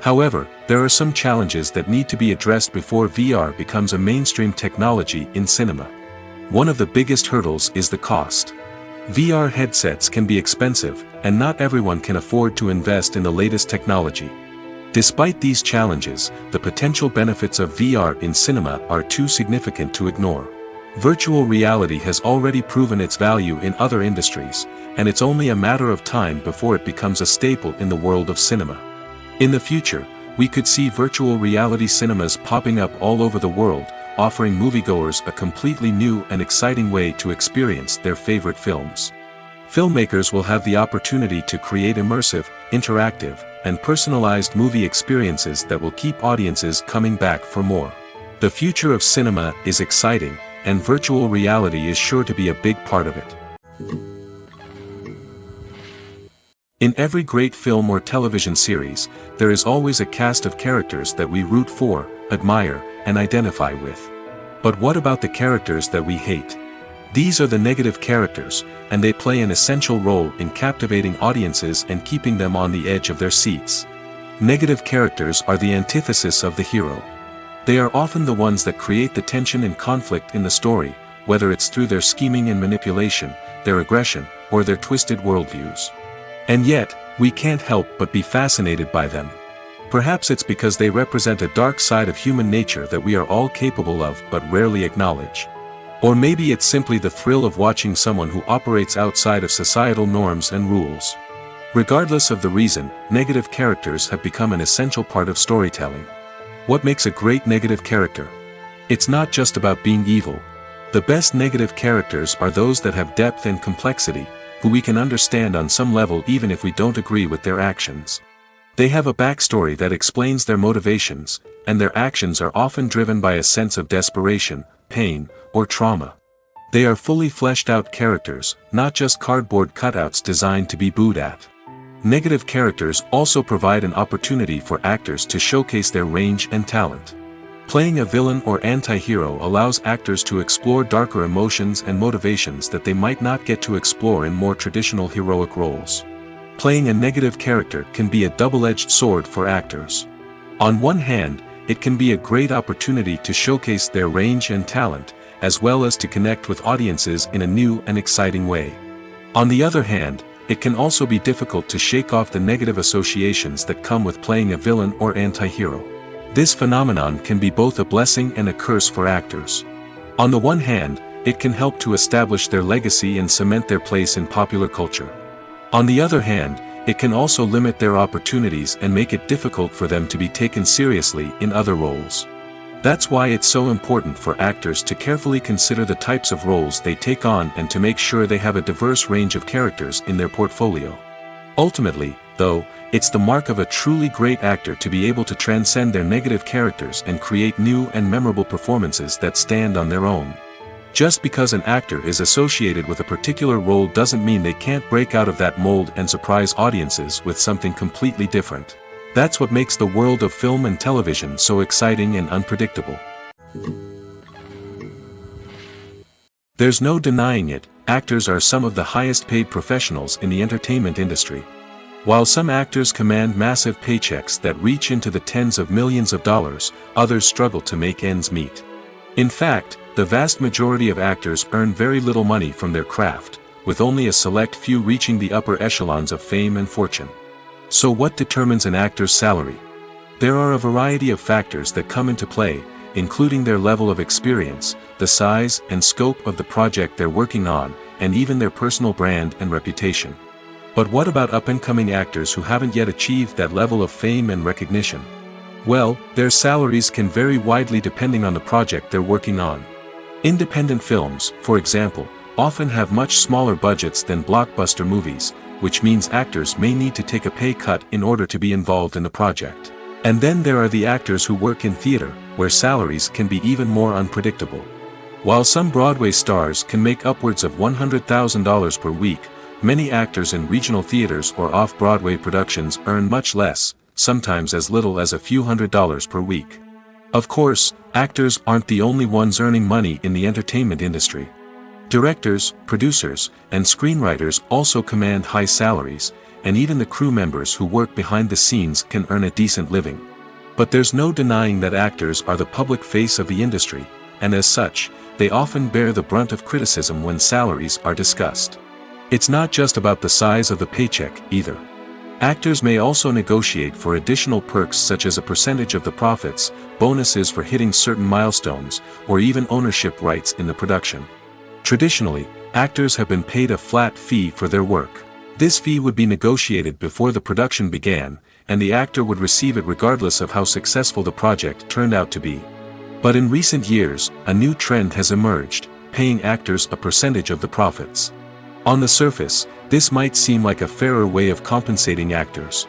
However, there are some challenges that need to be addressed before VR becomes a mainstream technology in cinema. One of the biggest hurdles is the cost. VR headsets can be expensive, and not everyone can afford to invest in the latest technology. Despite these challenges, the potential benefits of VR in cinema are too significant to ignore. Virtual reality has already proven its value in other industries, and it's only a matter of time before it becomes a staple in the world of cinema. In the future, we could see virtual reality cinemas popping up all over the world, offering moviegoers a completely new and exciting way to experience their favorite films. Filmmakers will have the opportunity to create immersive, interactive, and personalized movie experiences that will keep audiences coming back for more. The future of cinema is exciting, and virtual reality is sure to be a big part of it. In every great film or television series, there is always a cast of characters that we root for, admire, and identify with. But what about the characters that we hate? These are the negative characters, and they play an essential role in captivating audiences and keeping them on the edge of their seats. Negative characters are the antithesis of the hero. They are often the ones that create the tension and conflict in the story, whether it's through their scheming and manipulation, their aggression, or their twisted worldviews. And yet, we can't help but be fascinated by them. Perhaps it's because they represent a dark side of human nature that we are all capable of but rarely acknowledge. Or maybe it's simply the thrill of watching someone who operates outside of societal norms and rules. Regardless of the reason, negative characters have become an essential part of storytelling. What makes a great negative character? It's not just about being evil. The best negative characters are those that have depth and complexity, who we can understand on some level even if we don't agree with their actions. They have a backstory that explains their motivations, and their actions are often driven by a sense of desperation, pain, or trauma. They are fully fleshed out characters, not just cardboard cutouts designed to be booed at. Negative characters also provide an opportunity for actors to showcase their range and talent. Playing a villain or anti-hero allows actors to explore darker emotions and motivations that they might not get to explore in more traditional heroic roles. Playing a negative character can be a double-edged sword for actors. On one hand, it can be a great opportunity to showcase their range and talent, as well as to connect with audiences in a new and exciting way. On the other hand, it can also be difficult to shake off the negative associations that come with playing a villain or anti-hero. This phenomenon can be both a blessing and a curse for actors. On the one hand, it can help to establish their legacy and cement their place in popular culture. On the other hand, it can also limit their opportunities and make it difficult for them to be taken seriously in other roles. That's why it's so important for actors to carefully consider the types of roles they take on and to make sure they have a diverse range of characters in their portfolio. Ultimately, though, it's the mark of a truly great actor to be able to transcend their negative characters and create new and memorable performances that stand on their own. Just because an actor is associated with a particular role doesn't mean they can't break out of that mold and surprise audiences with something completely different. That's what makes the world of film and television so exciting and unpredictable. There's no denying it, actors are some of the highest paid professionals in the entertainment industry. While some actors command massive paychecks that reach into the tens of millions of dollars, others struggle to make ends meet. In fact, the vast majority of actors earn very little money from their craft, with only a select few reaching the upper echelons of fame and fortune. So what determines an actor's salary? There are a variety of factors that come into play, including their level of experience, the size and scope of the project they're working on, and even their personal brand and reputation. But what about up-and-coming actors who haven't yet achieved that level of fame and recognition? Well, their salaries can vary widely depending on the project they're working on. Independent films, for example, often have much smaller budgets than blockbuster movies, which means actors may need to take a pay cut in order to be involved in the project. And then there are the actors who work in theater, where salaries can be even more unpredictable. While some Broadway stars can make upwards of $100,000 per week, many actors in regional theaters or off-Broadway productions earn much less, sometimes as little as a few $100s per week. Of course, actors aren't the only ones earning money in the entertainment industry. Directors, producers, and screenwriters also command high salaries, and even the crew members who work behind the scenes can earn a decent living. But there's no denying that actors are the public face of the industry, and as such, they often bear the brunt of criticism when salaries are discussed. It's not just about the size of the paycheck, either. Actors may also negotiate for additional perks such as a percentage of the profits, bonuses for hitting certain milestones, or even ownership rights in the production. Traditionally, actors have been paid a flat fee for their work. This fee would be negotiated before the production began, and the actor would receive it regardless of how successful the project turned out to be. But in recent years, a new trend has emerged, paying actors a percentage of the profits. On the surface, this might seem like a fairer way of compensating actors.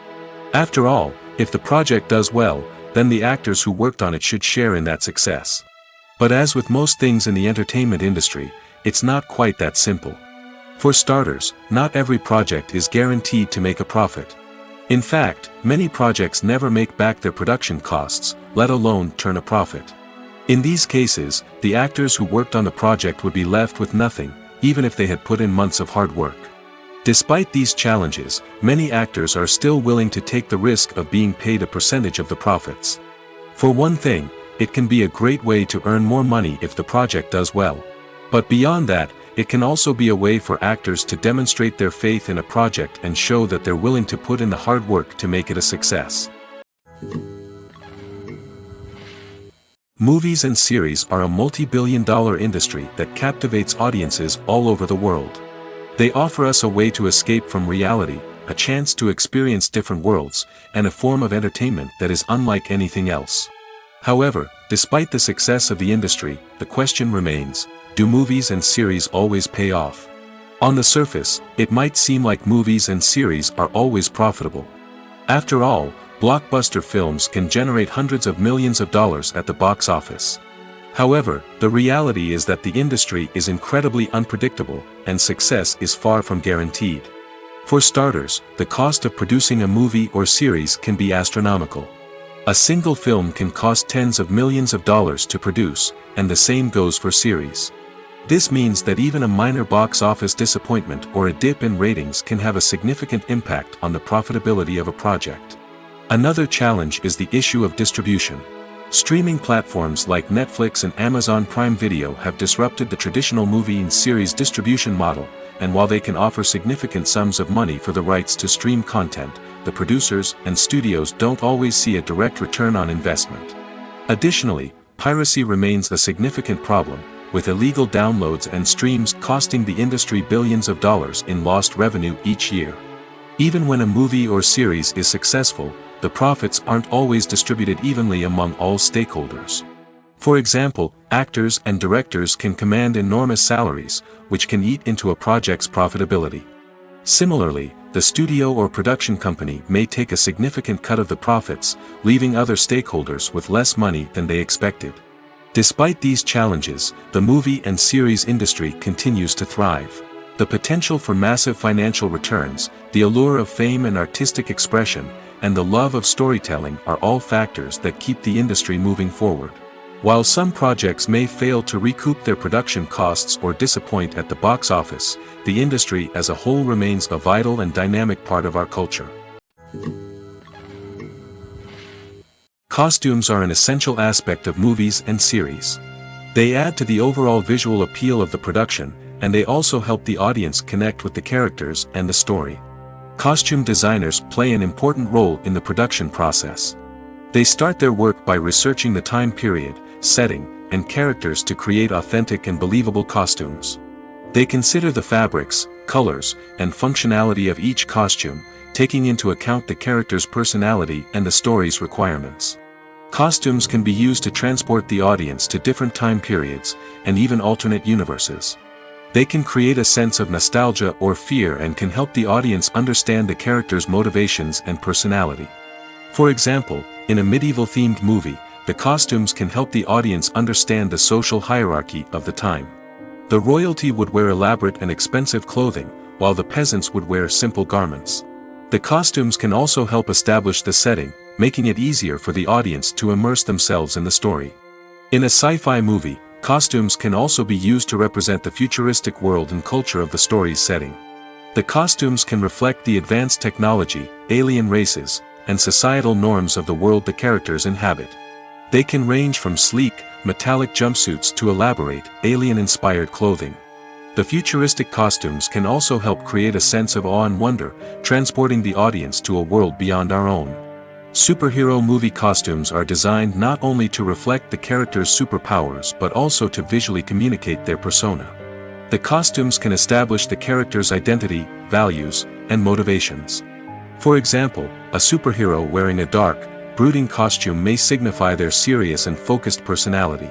After all, if the project does well, then the actors who worked on it should share in that success. But as with most things in the entertainment industry, it's not quite that simple. For starters, not every project is guaranteed to make a profit. In fact, many projects never make back their production costs, let alone turn a profit. In these cases, the actors who worked on the project would be left with nothing, even if they had put in months of hard work. Despite these challenges, many actors are still willing to take the risk of being paid a percentage of the profits. For one thing, it can be a great way to earn more money if the project does well. But beyond that, it can also be a way for actors to demonstrate their faith in a project and show that they're willing to put in the hard work to make it a success. Movies and series are a multi-billion-dollar industry that captivates audiences all over the world. They offer us a way to escape from reality, a chance to experience different worlds, and a form of entertainment that is unlike anything else. However, despite the success of the industry, the question remains, do movies and series always pay off? On the surface, it might seem like movies and series are always profitable. After all, blockbuster films can generate hundreds of millions of dollars at the box office. However, the reality is that the industry is incredibly unpredictable, and success is far from guaranteed. For starters, the cost of producing a movie or series can be astronomical. A single film can cost tens of millions of dollars to produce, and the same goes for series. This means that even a minor box office disappointment or a dip in ratings can have a significant impact on the profitability of a project. Another challenge is the issue of distribution. Streaming platforms like Netflix and Amazon Prime Video have disrupted the traditional movie and series distribution model, and while they can offer significant sums of money for the rights to stream content, the producers and studios don't always see a direct return on investment. Additionally, piracy remains a significant problem, with illegal downloads and streams costing the industry billions of dollars in lost revenue each year. Even when a movie or series is successful, the profits aren't always distributed evenly among all stakeholders. For example, actors and directors can command enormous salaries, which can eat into a project's profitability. Similarly, the studio or production company may take a significant cut of the profits, leaving other stakeholders with less money than they expected. Despite these challenges, the movie and series industry continues to thrive. The potential for massive financial returns, the allure of fame and artistic expression, and the love of storytelling are all factors that keep the industry moving forward. While some projects may fail to recoup their production costs or disappoint at the box office, the industry as a whole remains a vital and dynamic part of our culture. Costumes are an essential aspect of movies and series. They add to the overall visual appeal of the production, and they also help the audience connect with the characters and the story. Costume designers play an important role in the production process. They start their work by researching the time period, setting, and characters to create authentic and believable costumes. They consider the fabrics, colors, and functionality of each costume, taking into account the character's personality and the story's requirements. Costumes can be used to transport the audience to different time periods, and even alternate universes. They can create a sense of nostalgia or fear and can help the audience understand the character's motivations and personality. For example, in a medieval-themed movie, the costumes can help the audience understand the social hierarchy of the time. The royalty would wear elaborate and expensive clothing, while the peasants would wear simple garments. The costumes can also help establish the setting, making it easier for the audience to immerse themselves in the story. In a sci-fi movie, costumes can also be used to represent the futuristic world and culture of the story's setting. The costumes can reflect the advanced technology, alien races, and societal norms of the world the characters inhabit. They can range from sleek, metallic jumpsuits to elaborate, alien-inspired clothing. The futuristic costumes can also help create a sense of awe and wonder, transporting the audience to a world beyond our own. Superhero movie costumes are designed not only to reflect the character's superpowers but also to visually communicate their persona. The costumes can establish the character's identity, values, and motivations. For example, a superhero wearing a dark, brooding costume may signify their serious and focused personality.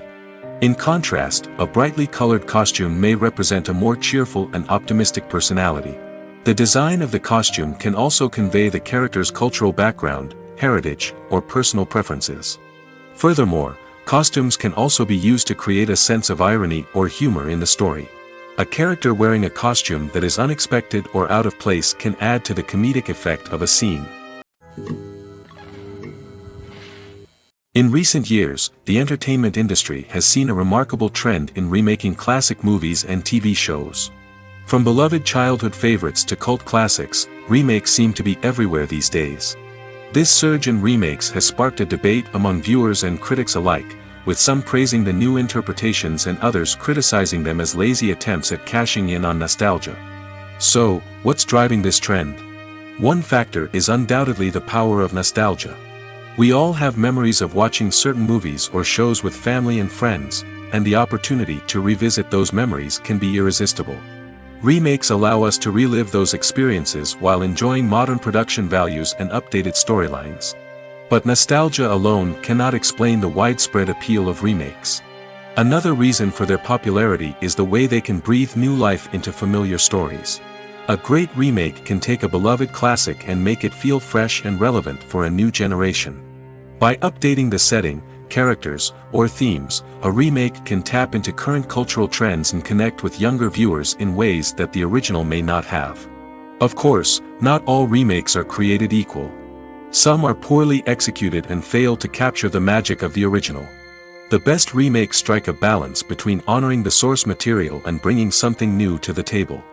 In contrast, a brightly colored costume may represent a more cheerful and optimistic personality. The design of the costume can also convey the character's cultural background, heritage, or personal preferences. Furthermore, costumes can also be used to create a sense of irony or humor in the story. A character wearing a costume that is unexpected or out of place can add to the comedic effect of a scene. In recent years, the entertainment industry has seen a remarkable trend in remaking classic movies and TV shows. From beloved childhood favorites to cult classics, remakes seem to be everywhere these days. This surge in remakes has sparked a debate among viewers and critics alike, with some praising the new interpretations and others criticizing them as lazy attempts at cashing in on nostalgia. So, what's driving this trend? One factor is undoubtedly the power of nostalgia. We all have memories of watching certain movies or shows with family and friends, and the opportunity to revisit those memories can be irresistible. Remakes allow us to relive those experiences while enjoying modern production values and updated storylines. But nostalgia alone cannot explain the widespread appeal of remakes. Another reason for their popularity is the way they can breathe new life into familiar stories. A great remake can take a beloved classic and make it feel fresh and relevant for a new generation. By updating the setting, characters, or themes, a remake can tap into current cultural trends and connect with younger viewers in ways that the original may not have. Of course, not all remakes are created equal. Some are poorly executed and fail to capture the magic of the original. The best remakes strike a balance between honoring the source material and bringing something new to the table.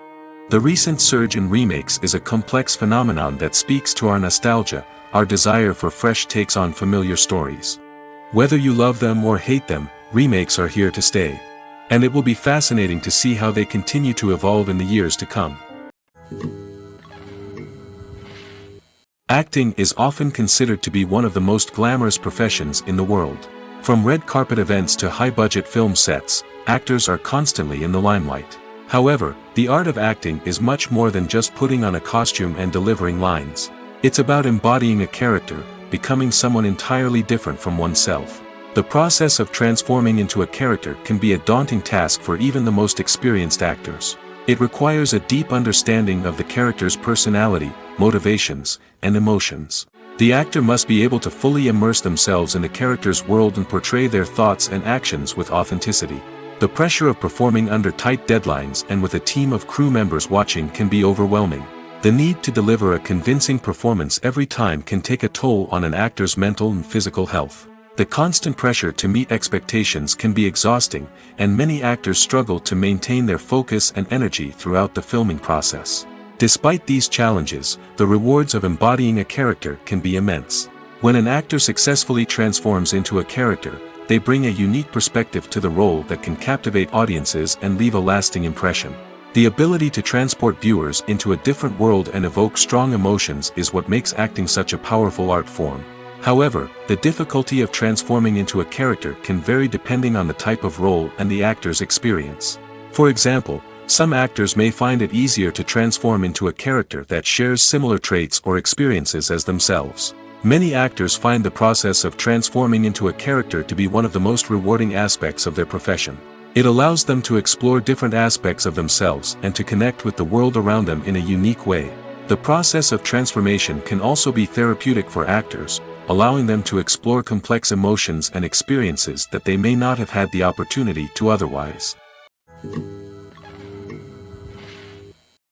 The recent surge in remakes is a complex phenomenon that speaks to our nostalgia, our desire for fresh takes on familiar stories. Whether you love them or hate them, remakes are here to stay. And it will be fascinating to see how they continue to evolve in the years to come. Acting is often considered to be one of the most glamorous professions in the world. From red carpet events to high-budget film sets, actors are constantly in the limelight. However, the art of acting is much more than just putting on a costume and delivering lines. It's about embodying a character, becoming someone entirely different from oneself. The process of transforming into a character can be a daunting task for even the most experienced actors. It requires a deep understanding of the character's personality, motivations, and emotions. The actor must be able to fully immerse themselves in the character's world and portray their thoughts and actions with authenticity. The pressure of performing under tight deadlines and with a team of crew members watching can be overwhelming. The need to deliver a convincing performance every time can take a toll on an actor's mental and physical health. The constant pressure to meet expectations can be exhausting, and many actors struggle to maintain their focus and energy throughout the filming process. Despite these challenges, the rewards of embodying a character can be immense. When an actor successfully transforms into a character, they bring a unique perspective to the role that can captivate audiences and leave a lasting impression. The ability to transport viewers into a different world and evoke strong emotions is what makes acting such a powerful art form. However, the difficulty of transforming into a character can vary depending on the type of role and the actor's experience. For example, some actors may find it easier to transform into a character that shares similar traits or experiences as themselves. Many actors find the process of transforming into a character to be one of the most rewarding aspects of their profession. It allows them to explore different aspects of themselves and to connect with the world around them in a unique way. The process of transformation can also be therapeutic for actors, allowing them to explore complex emotions and experiences that they may not have had the opportunity to otherwise.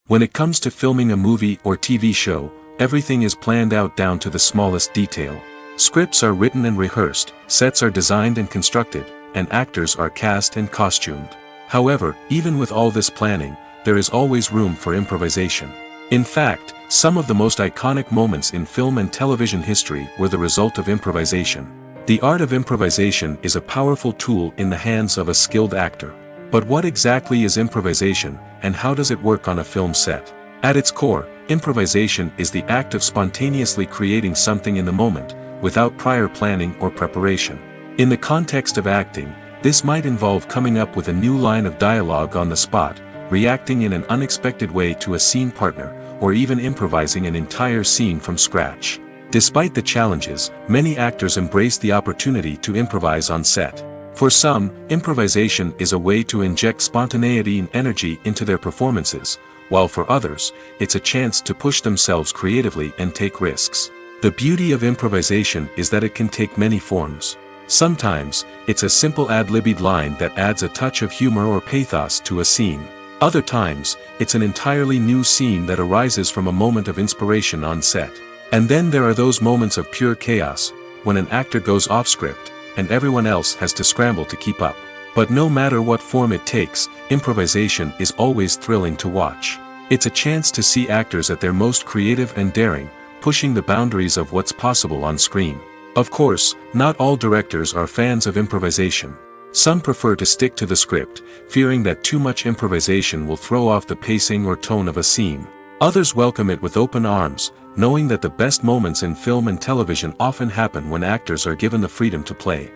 When it comes to filming a movie or TV show, everything is planned out down to the smallest detail. Scripts are written and rehearsed, sets are designed and constructed, and actors are cast and costumed. However, even with all this planning, there is always room for improvisation. In fact, some of the most iconic moments in film and television history were the result of improvisation. The art of improvisation is a powerful tool in the hands of a skilled actor. But what exactly is improvisation, and how does it work on a film set? At its core, improvisation is the act of spontaneously creating something in the moment, without prior planning or preparation. In the context of acting, this might involve coming up with a new line of dialogue on the spot, reacting in an unexpected way to a scene partner, or even improvising an entire scene from scratch. Despite the challenges, many actors embrace the opportunity to improvise on set. For some, improvisation is a way to inject spontaneity and energy into their performances, while for others, it's a chance to push themselves creatively and take risks. The beauty of improvisation is that it can take many forms. Sometimes, it's a simple ad-libbed line that adds a touch of humor or pathos to a scene. Other times, it's an entirely new scene that arises from a moment of inspiration on set. And then there are those moments of pure chaos, when an actor goes off script, and everyone else has to scramble to keep up. But no matter what form it takes, improvisation is always thrilling to watch. It's a chance to see actors at their most creative and daring, pushing the boundaries of what's possible on screen. Of course, not all directors are fans of improvisation. Some prefer to stick to the script, fearing that too much improvisation will throw off the pacing or tone of a scene. Others welcome it with open arms, knowing that the best moments in film and television often happen when actors are given the freedom to play.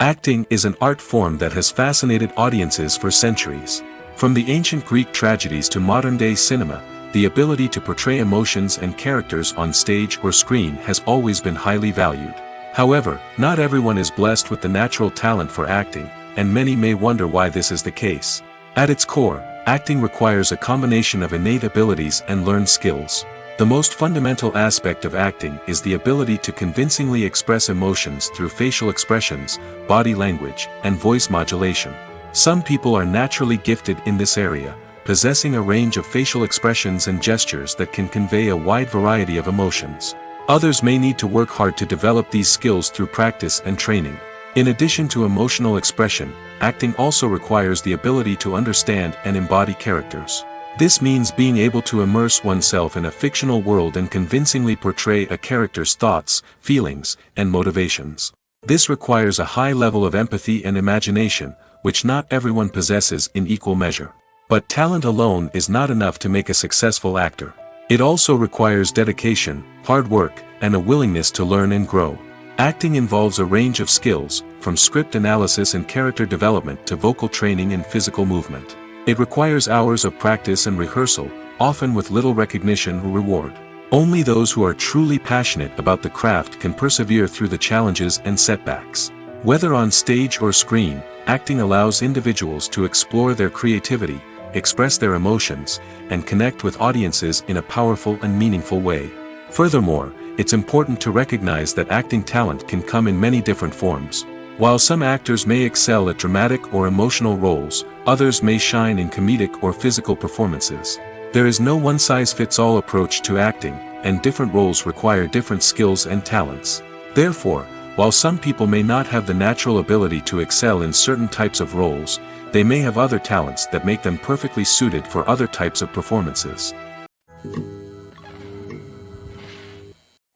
Acting is an art form that has fascinated audiences for centuries. From the ancient Greek tragedies to modern-day cinema, the ability to portray emotions and characters on stage or screen has always been highly valued. However, not everyone is blessed with the natural talent for acting, and many may wonder why this is the case. At its core, acting requires a combination of innate abilities and learned skills. The most fundamental aspect of acting is the ability to convincingly express emotions through facial expressions, body language, and voice modulation. Some people are naturally gifted in this area, possessing a range of facial expressions and gestures that can convey a wide variety of emotions. Others may need to work hard to develop these skills through practice and training. In addition to emotional expression, acting also requires the ability to understand and embody characters. This means being able to immerse oneself in a fictional world and convincingly portray a character's thoughts, feelings, and motivations. This requires a high level of empathy and imagination, which not everyone possesses in equal measure. But talent alone is not enough to make a successful actor. It also requires dedication, hard work, and a willingness to learn and grow. Acting involves a range of skills, from script analysis and character development to vocal training and physical movement. It requires hours of practice and rehearsal, often with little recognition or reward. Only those who are truly passionate about the craft can persevere through the challenges and setbacks. Whether on stage or screen, acting allows individuals to explore their creativity, express their emotions, and connect with audiences in a powerful and meaningful way. Furthermore, it's important to recognize that acting talent can come in many different forms. While some actors may excel at dramatic or emotional roles, others may shine in comedic or physical performances. There is no one-size-fits-all approach to acting, and different roles require different skills and talents. Therefore, while some people may not have the natural ability to excel in certain types of roles, they may have other talents that make them perfectly suited for other types of performances.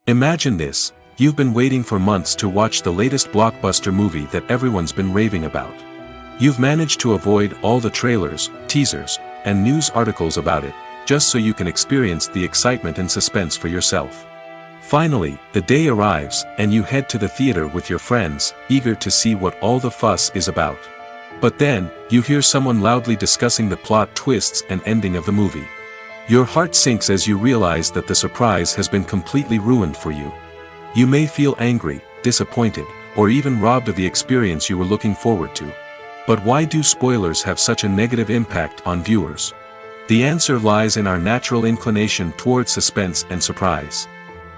Imagine this: you've been waiting for months to watch the latest blockbuster movie that everyone's been raving about. You've managed to avoid all the trailers, teasers, and news articles about it, just so you can experience the excitement and suspense for yourself. Finally, the day arrives, and you head to the theater with your friends, eager to see what all the fuss is about. But then, you hear someone loudly discussing the plot twists and ending of the movie. Your heart sinks as you realize that the surprise has been completely ruined for you. You may feel angry, disappointed, or even robbed of the experience you were looking forward to. But why do spoilers have such a negative impact on viewers? The answer lies in our natural inclination toward suspense and surprise.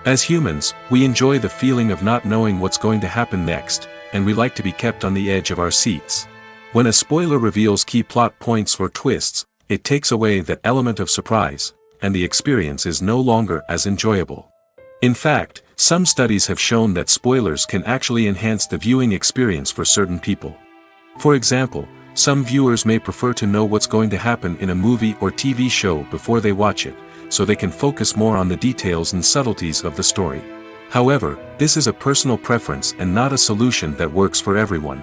As humans, we enjoy the feeling of not knowing what's going to happen next, and we like to be kept on the edge of our seats. When a spoiler reveals key plot points or twists, it takes away that element of surprise, and the experience is no longer as enjoyable. In fact, some studies have shown that spoilers can actually enhance the viewing experience for certain people. For example, some viewers may prefer to know what's going to happen in a movie or TV show before they watch it, so they can focus more on the details and subtleties of the story. However, this is a personal preference and not a solution that works for everyone.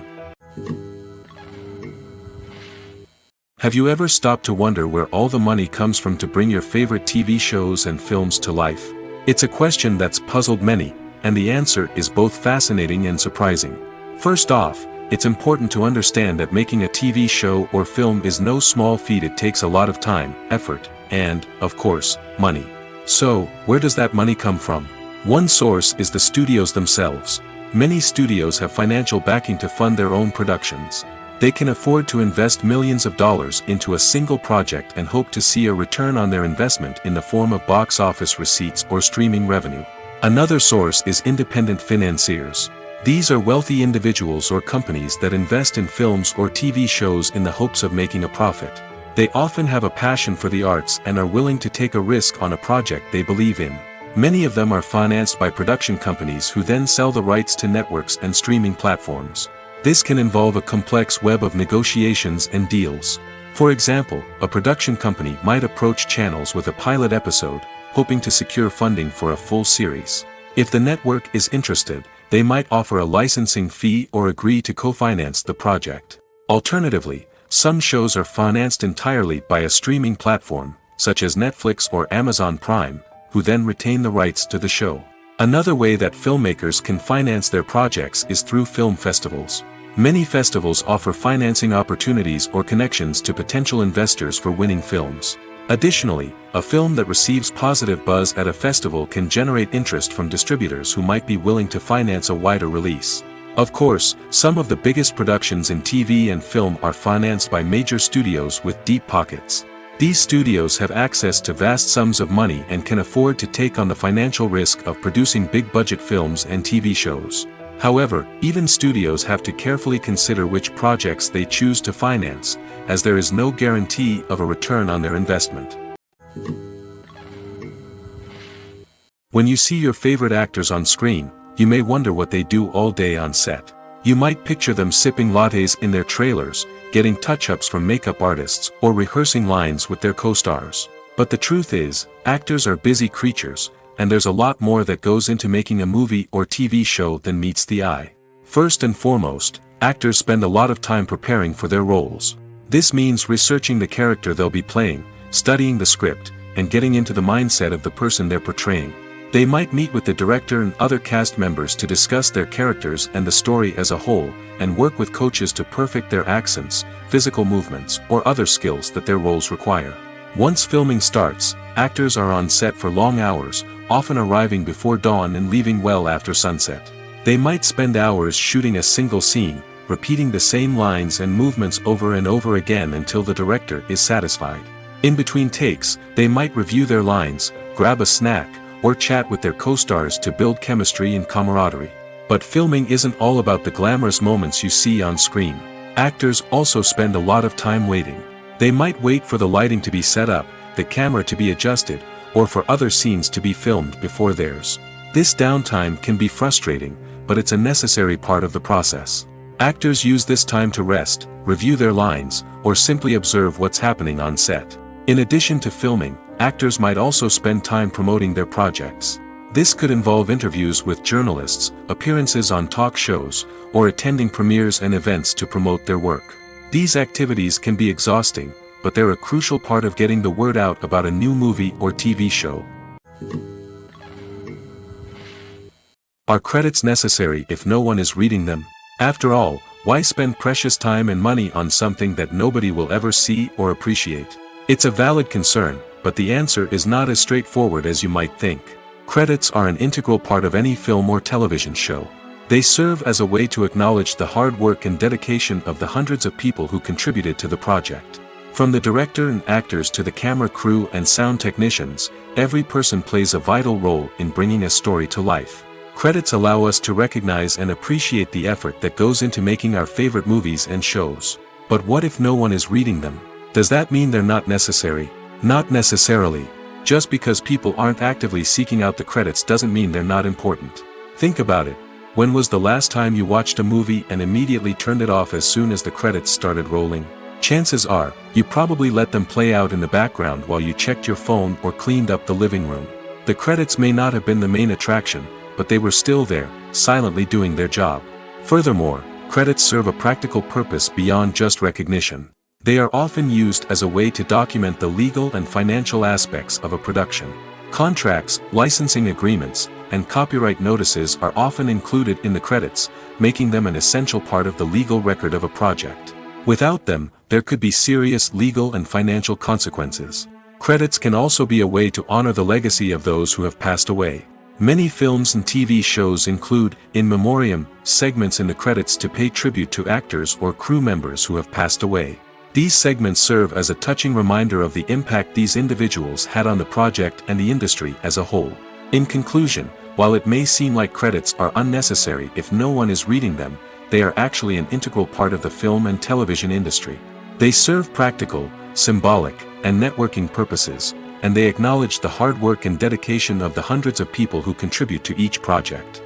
Have you ever stopped to wonder where all the money comes from to bring your favorite TV shows and films to life? It's a question that's puzzled many, and the answer is both fascinating and surprising. First off, it's important to understand that making a TV show or film is no small feat. It takes a lot of time, effort, and, of course, money. So, where does that money come from? One source is the studios themselves. Many studios have financial backing to fund their own productions. They can afford to invest millions of dollars into a single project and hope to see a return on their investment in the form of box office receipts or streaming revenue. Another source is independent financiers. These are wealthy individuals or companies that invest in films or TV shows in the hopes of making a profit. They often have a passion for the arts and are willing to take a risk on a project they believe in. Many of them are financed by production companies who then sell the rights to networks and streaming platforms. This can involve a complex web of negotiations and deals. For example, a production company might approach channels with a pilot episode, hoping to secure funding for a full series. If the network is interested, they might offer a licensing fee or agree to co-finance the project. Alternatively, some shows are financed entirely by a streaming platform, such as Netflix or Amazon Prime, who then retain the rights to the show. Another way that filmmakers can finance their projects is through film festivals. Many festivals offer financing opportunities or connections to potential investors for winning films. Additionally, a film that receives positive buzz at a festival can generate interest from distributors who might be willing to finance a wider release. Of course, some of the biggest productions in TV and film are financed by major studios with deep pockets. These studios have access to vast sums of money and can afford to take on the financial risk of producing big-budget films and TV shows. However, even studios have to carefully consider which projects they choose to finance, as there is no guarantee of a return on their investment. When you see your favorite actors on screen, you may wonder what they do all day on set. You might picture them sipping lattes in their trailers, getting touch-ups from makeup artists, or rehearsing lines with their co-stars. But the truth is, actors are busy creatures, and there's a lot more that goes into making a movie or TV show than meets the eye. First and foremost, actors spend a lot of time preparing for their roles. This means researching the character they'll be playing, studying the script, and getting into the mindset of the person they're portraying. They might meet with the director and other cast members to discuss their characters and the story as a whole, and work with coaches to perfect their accents, physical movements, or other skills that their roles require. Once filming starts, actors are on set for long hours, often arriving before dawn and leaving well after sunset. They might spend hours shooting a single scene, repeating the same lines and movements over and over again until the director is satisfied. In between takes, they might review their lines, grab a snack, or chat with their co-stars to build chemistry and camaraderie. But filming isn't all about the glamorous moments you see on screen. Actors also spend a lot of time waiting. They might wait for the lighting to be set up, the camera to be adjusted, or for other scenes to be filmed before theirs. This downtime can be frustrating, but it's a necessary part of the process. Actors use this time to rest, review their lines, or simply observe what's happening on set. In addition to filming, actors might also spend time promoting their projects. This could involve interviews with journalists, appearances on talk shows, or attending premieres and events to promote their work. These activities can be exhausting, but they're a crucial part of getting the word out about a new movie or TV show. Are credits necessary if no one is reading them? After all, why spend precious time and money on something that nobody will ever see or appreciate? It's a valid concern, but the answer is not as straightforward as you might think. Credits are an integral part of any film or television show. They serve as a way to acknowledge the hard work and dedication of the hundreds of people who contributed to the project. From the director and actors to the camera crew and sound technicians, every person plays a vital role in bringing a story to life. Credits allow us to recognize and appreciate the effort that goes into making our favorite movies and shows. But what if no one is reading them? Does that mean they're not necessary? Not necessarily. Just because people aren't actively seeking out the credits doesn't mean they're not important. Think about it. When was the last time you watched a movie and immediately turned it off as soon as the credits started rolling? Chances are, you probably let them play out in the background while you checked your phone or cleaned up the living room. The credits may not have been the main attraction, but they were still there, silently doing their job. Furthermore, credits serve a practical purpose beyond just recognition. They are often used as a way to document the legal and financial aspects of a production. Contracts, licensing agreements, and copyright notices are often included in the credits, making them an essential part of the legal record of a project. Without them, there could be serious legal and financial consequences. Credits can also be a way to honor the legacy of those who have passed away. Many films and TV shows include, in memoriam, segments in the credits to pay tribute to actors or crew members who have passed away. These segments serve as a touching reminder of the impact these individuals had on the project and the industry as a whole. In conclusion, while it may seem like credits are unnecessary if no one is reading them, they are actually an integral part of the film and television industry. They serve practical, symbolic, and networking purposes, and they acknowledge the hard work and dedication of the hundreds of people who contribute to each project.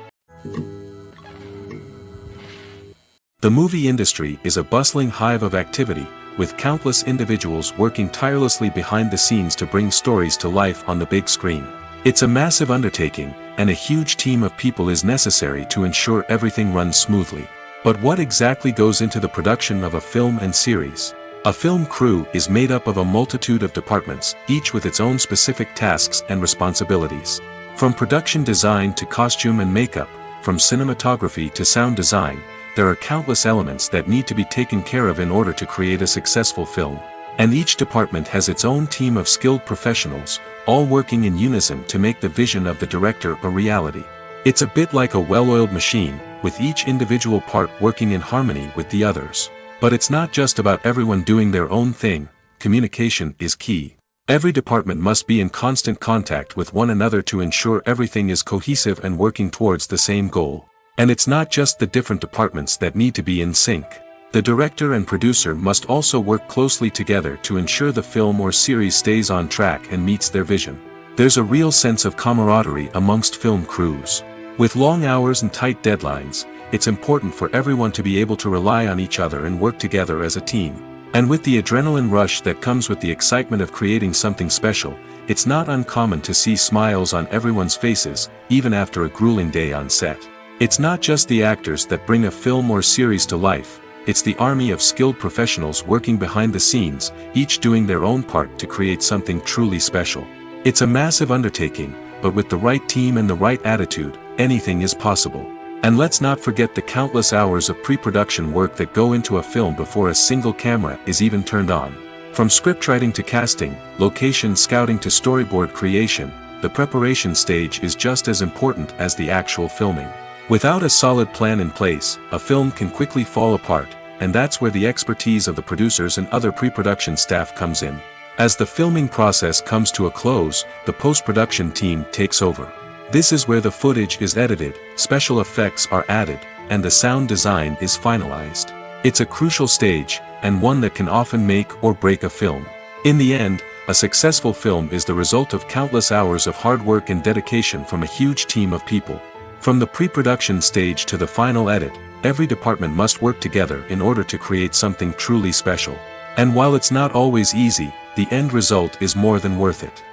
The movie industry is a bustling hive of activity, with countless individuals working tirelessly behind the scenes to bring stories to life on the big screen. It's a massive undertaking, and a huge team of people is necessary to ensure everything runs smoothly. But what exactly goes into the production of a film and series? A film crew is made up of a multitude of departments, each with its own specific tasks and responsibilities. From production design to costume and makeup, from cinematography to sound design, there are countless elements that need to be taken care of in order to create a successful film. And each department has its own team of skilled professionals, all working in unison to make the vision of the director a reality. It's a bit like a well-oiled machine, with each individual part working in harmony with the others. But it's not just about everyone doing their own thing. Communication is key. Every department must be in constant contact with one another to ensure everything is cohesive and working towards the same goal. And it's not just the different departments that need to be in sync. The director and producer must also work closely together to ensure the film or series stays on track and meets their vision. There's a real sense of camaraderie amongst film crews. With long hours and tight deadlines, it's important for everyone to be able to rely on each other and work together as a team. And with the adrenaline rush that comes with the excitement of creating something special, it's not uncommon to see smiles on everyone's faces, even after a grueling day on set. It's not just the actors that bring a film or series to life, it's the army of skilled professionals working behind the scenes, each doing their own part to create something truly special. It's a massive undertaking, but with the right team and the right attitude, anything is possible. And let's not forget the countless hours of pre-production work that go into a film before a single camera is even turned on. From scriptwriting to casting, location scouting to storyboard creation, the preparation stage is just as important as the actual filming. Without a solid plan in place, a film can quickly fall apart, and that's where the expertise of the producers and other pre-production staff comes in. As the filming process comes to a close, the post-production team takes over. This is where the footage is edited, special effects are added, and the sound design is finalized. It's a crucial stage, and one that can often make or break a film. In the end, a successful film is the result of countless hours of hard work and dedication from a huge team of people. From the pre-production stage to the final edit, every department must work together in order to create something truly special. And while it's not always easy, the end result is more than worth it.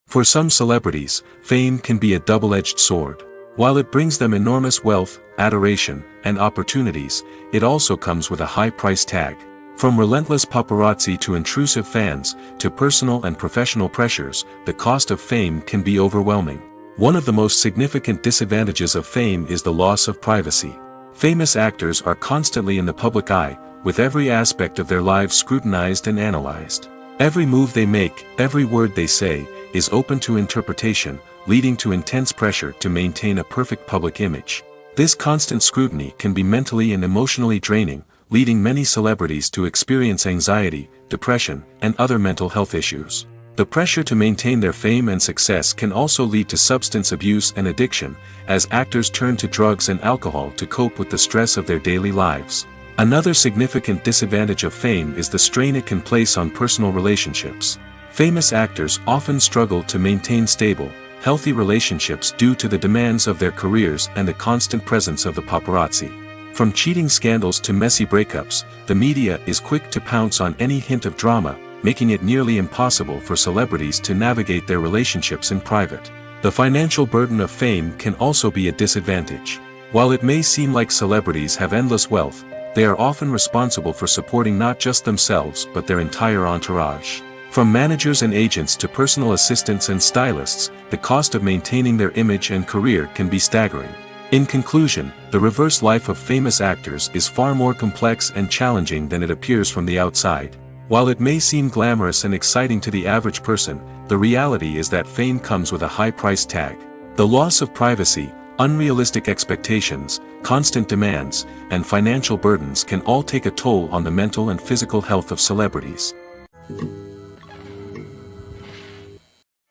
For some celebrities, fame can be a double-edged sword. While it brings them enormous wealth, adoration, and opportunities, it also comes with a high price tag. From relentless paparazzi to intrusive fans, to personal and professional pressures, the cost of fame can be overwhelming. One of the most significant disadvantages of fame is the loss of privacy. Famous actors are constantly in the public eye, with every aspect of their lives scrutinized and analyzed. Every move they make, every word they say, is open to interpretation, leading to intense pressure to maintain a perfect public image. This constant scrutiny can be mentally and emotionally draining, leading many celebrities to experience anxiety, depression, and other mental health issues. The pressure to maintain their fame and success can also lead to substance abuse and addiction, as actors turn to drugs and alcohol to cope with the stress of their daily lives. Another significant disadvantage of fame is the strain it can place on personal relationships. Famous actors often struggle to maintain stable, healthy relationships due to the demands of their careers and the constant presence of the paparazzi. From cheating scandals to messy breakups, the media is quick to pounce on any hint of drama, making it nearly impossible for celebrities to navigate their relationships in private. The financial burden of fame can also be a disadvantage. While it may seem like celebrities have endless wealth, they are often responsible for supporting not just themselves but their entire entourage. From managers and agents to personal assistants and stylists, the cost of maintaining their image and career can be staggering. In conclusion, the reverse life of famous actors is far more complex and challenging than it appears from the outside. While it may seem glamorous and exciting to the average person, the reality is that fame comes with a high price tag. The loss of privacy, unrealistic expectations, constant demands, and financial burdens can all take a toll on the mental and physical health of celebrities.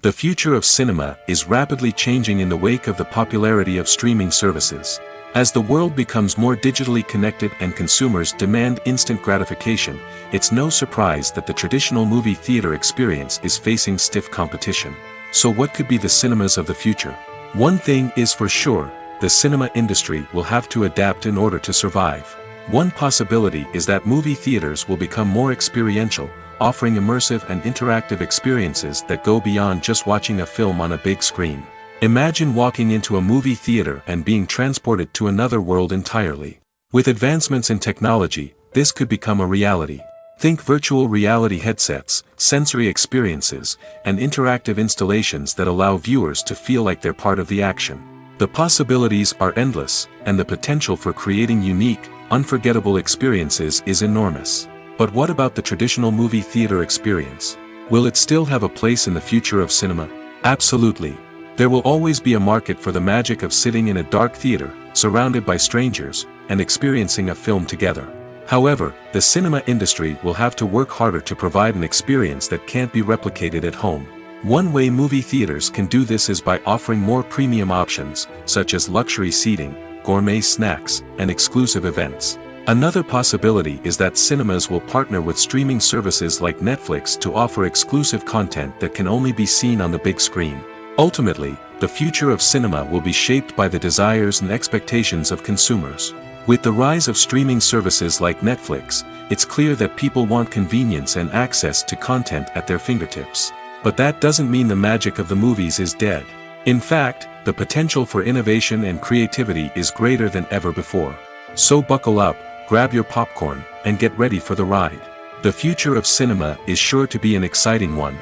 The future of cinema is rapidly changing in the wake of the popularity of streaming services. As the world becomes more digitally connected and consumers demand instant gratification, it's no surprise that the traditional movie theater experience is facing stiff competition. So what could be the cinemas of the future? One thing is for sure, the cinema industry will have to adapt in order to survive. One possibility is that movie theaters will become more experiential, offering immersive and interactive experiences that go beyond just watching a film on a big screen. Imagine walking into a movie theater and being transported to another world entirely. With advancements in technology, this could become a reality. Think virtual reality headsets, sensory experiences, and interactive installations that allow viewers to feel like they're part of the action. The possibilities are endless, and the potential for creating unique, unforgettable experiences is enormous. But what about the traditional movie theater experience? Will it still have a place in the future of cinema? Absolutely. There will always be a market for the magic of sitting in a dark theater, surrounded by strangers, and experiencing a film together. However, the cinema industry will have to work harder to provide an experience that can't be replicated at home. One way movie theaters can do this is by offering more premium options, such as luxury seating, gourmet snacks, and exclusive events. Another possibility is that cinemas will partner with streaming services like Netflix to offer exclusive content that can only be seen on the big screen. Ultimately, the future of cinema will be shaped by the desires and expectations of consumers. With the rise of streaming services like Netflix, it's clear that people want convenience and access to content at their fingertips. But that doesn't mean the magic of the movies is dead. In fact, the potential for innovation and creativity is greater than ever before. So buckle up, grab your popcorn, and get ready for the ride. The future of cinema is sure to be an exciting one.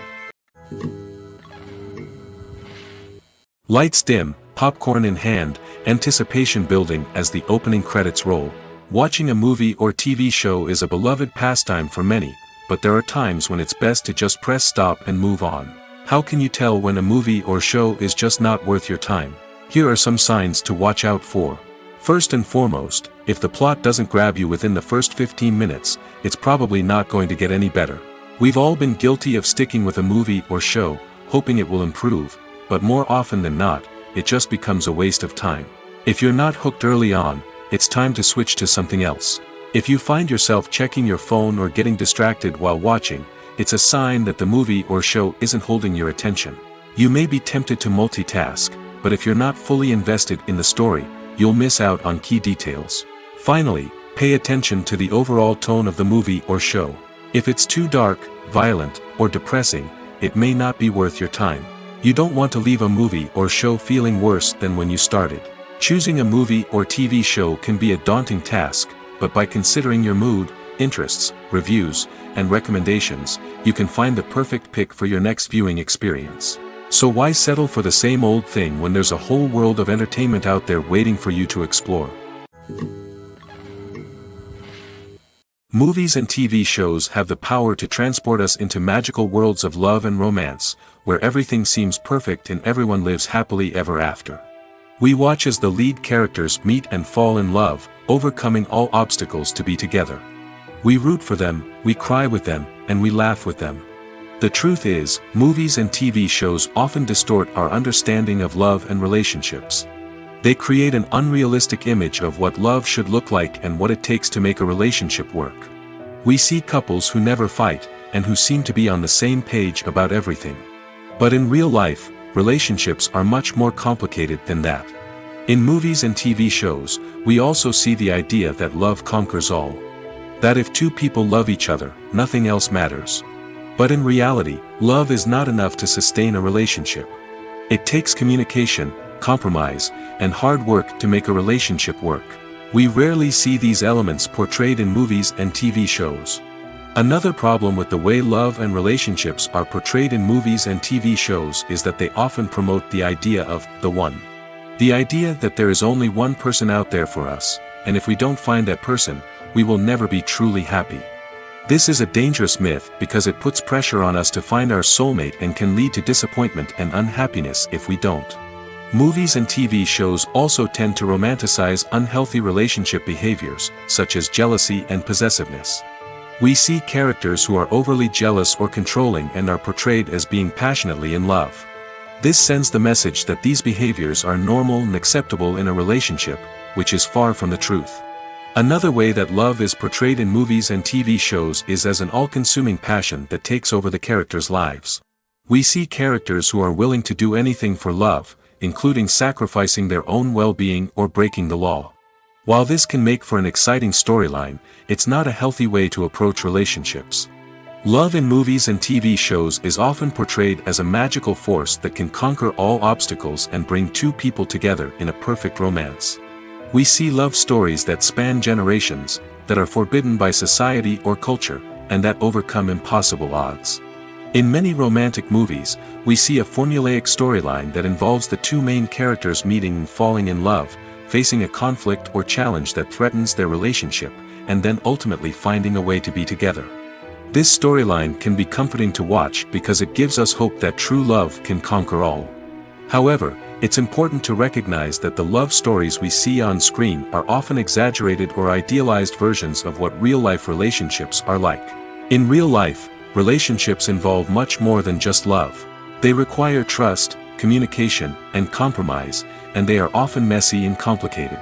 Lights dim, popcorn in hand, anticipation building as the opening credits roll. Watching a movie or TV show is a beloved pastime for many, but there are times when it's best to just press stop and move on. How can you tell when a movie or show is just not worth your time? Here are some signs to watch out for. First and foremost, if the plot doesn't grab you within the first 15 minutes, it's probably not going to get any better. We've all been guilty of sticking with a movie or show, hoping it will improve, but more often than not, it just becomes a waste of time. If you're not hooked early on, it's time to switch to something else. If you find yourself checking your phone or getting distracted while watching, it's a sign that the movie or show isn't holding your attention. You may be tempted to multitask, but if you're not fully invested in the story, you'll miss out on key details. Finally, pay attention to the overall tone of the movie or show. If it's too dark, violent, or depressing, it may not be worth your time. You don't want to leave a movie or show feeling worse than when you started. Choosing a movie or TV show can be a daunting task, but by considering your mood, interests, reviews, and recommendations, you can find the perfect pick for your next viewing experience. So why settle for the same old thing when there's a whole world of entertainment out there waiting for you to explore? Movies and TV shows have the power to transport us into magical worlds of love and romance, where everything seems perfect and everyone lives happily ever after. We watch as the lead characters meet and fall in love, overcoming all obstacles to be together. We root for them, we cry with them, and we laugh with them. The truth is, movies and TV shows often distort our understanding of love and relationships. They create an unrealistic image of what love should look like and what it takes to make a relationship work. We see couples who never fight, and who seem to be on the same page about everything. But in real life, relationships are much more complicated than that. In movies and TV shows, we also see the idea that love conquers all. That if two people love each other, nothing else matters. But in reality, love is not enough to sustain a relationship. It takes communication, compromise, and hard work to make a relationship work. We rarely see these elements portrayed in movies and TV shows. Another problem with the way love and relationships are portrayed in movies and TV shows is that they often promote the idea of the one. The idea that there is only one person out there for us, and if we don't find that person, we will never be truly happy. This is a dangerous myth because it puts pressure on us to find our soulmate and can lead to disappointment and unhappiness if we don't. Movies and TV shows also tend to romanticize unhealthy relationship behaviors, such as jealousy and possessiveness. We see characters who are overly jealous or controlling and are portrayed as being passionately in love. This sends the message that these behaviors are normal and acceptable in a relationship, which is far from the truth. Another way that love is portrayed in movies and TV shows is as an all-consuming passion that takes over the characters' lives. We see characters who are willing to do anything for love, including sacrificing their own well-being or breaking the law. While this can make for an exciting storyline, it's not a healthy way to approach relationships. Love in movies and TV shows is often portrayed as a magical force that can conquer all obstacles and bring two people together in a perfect romance. We see love stories that span generations, that are forbidden by society or culture, and that overcome impossible odds. In many romantic movies, we see a formulaic storyline that involves the two main characters meeting and falling in love, facing a conflict or challenge that threatens their relationship, and then ultimately finding a way to be together. This storyline can be comforting to watch because it gives us hope that true love can conquer all. However, it's important to recognize that the love stories we see on screen are often exaggerated or idealized versions of what real-life relationships are like. In real life, relationships involve much more than just love. They require trust, communication, and compromise, and they are often messy and complicated.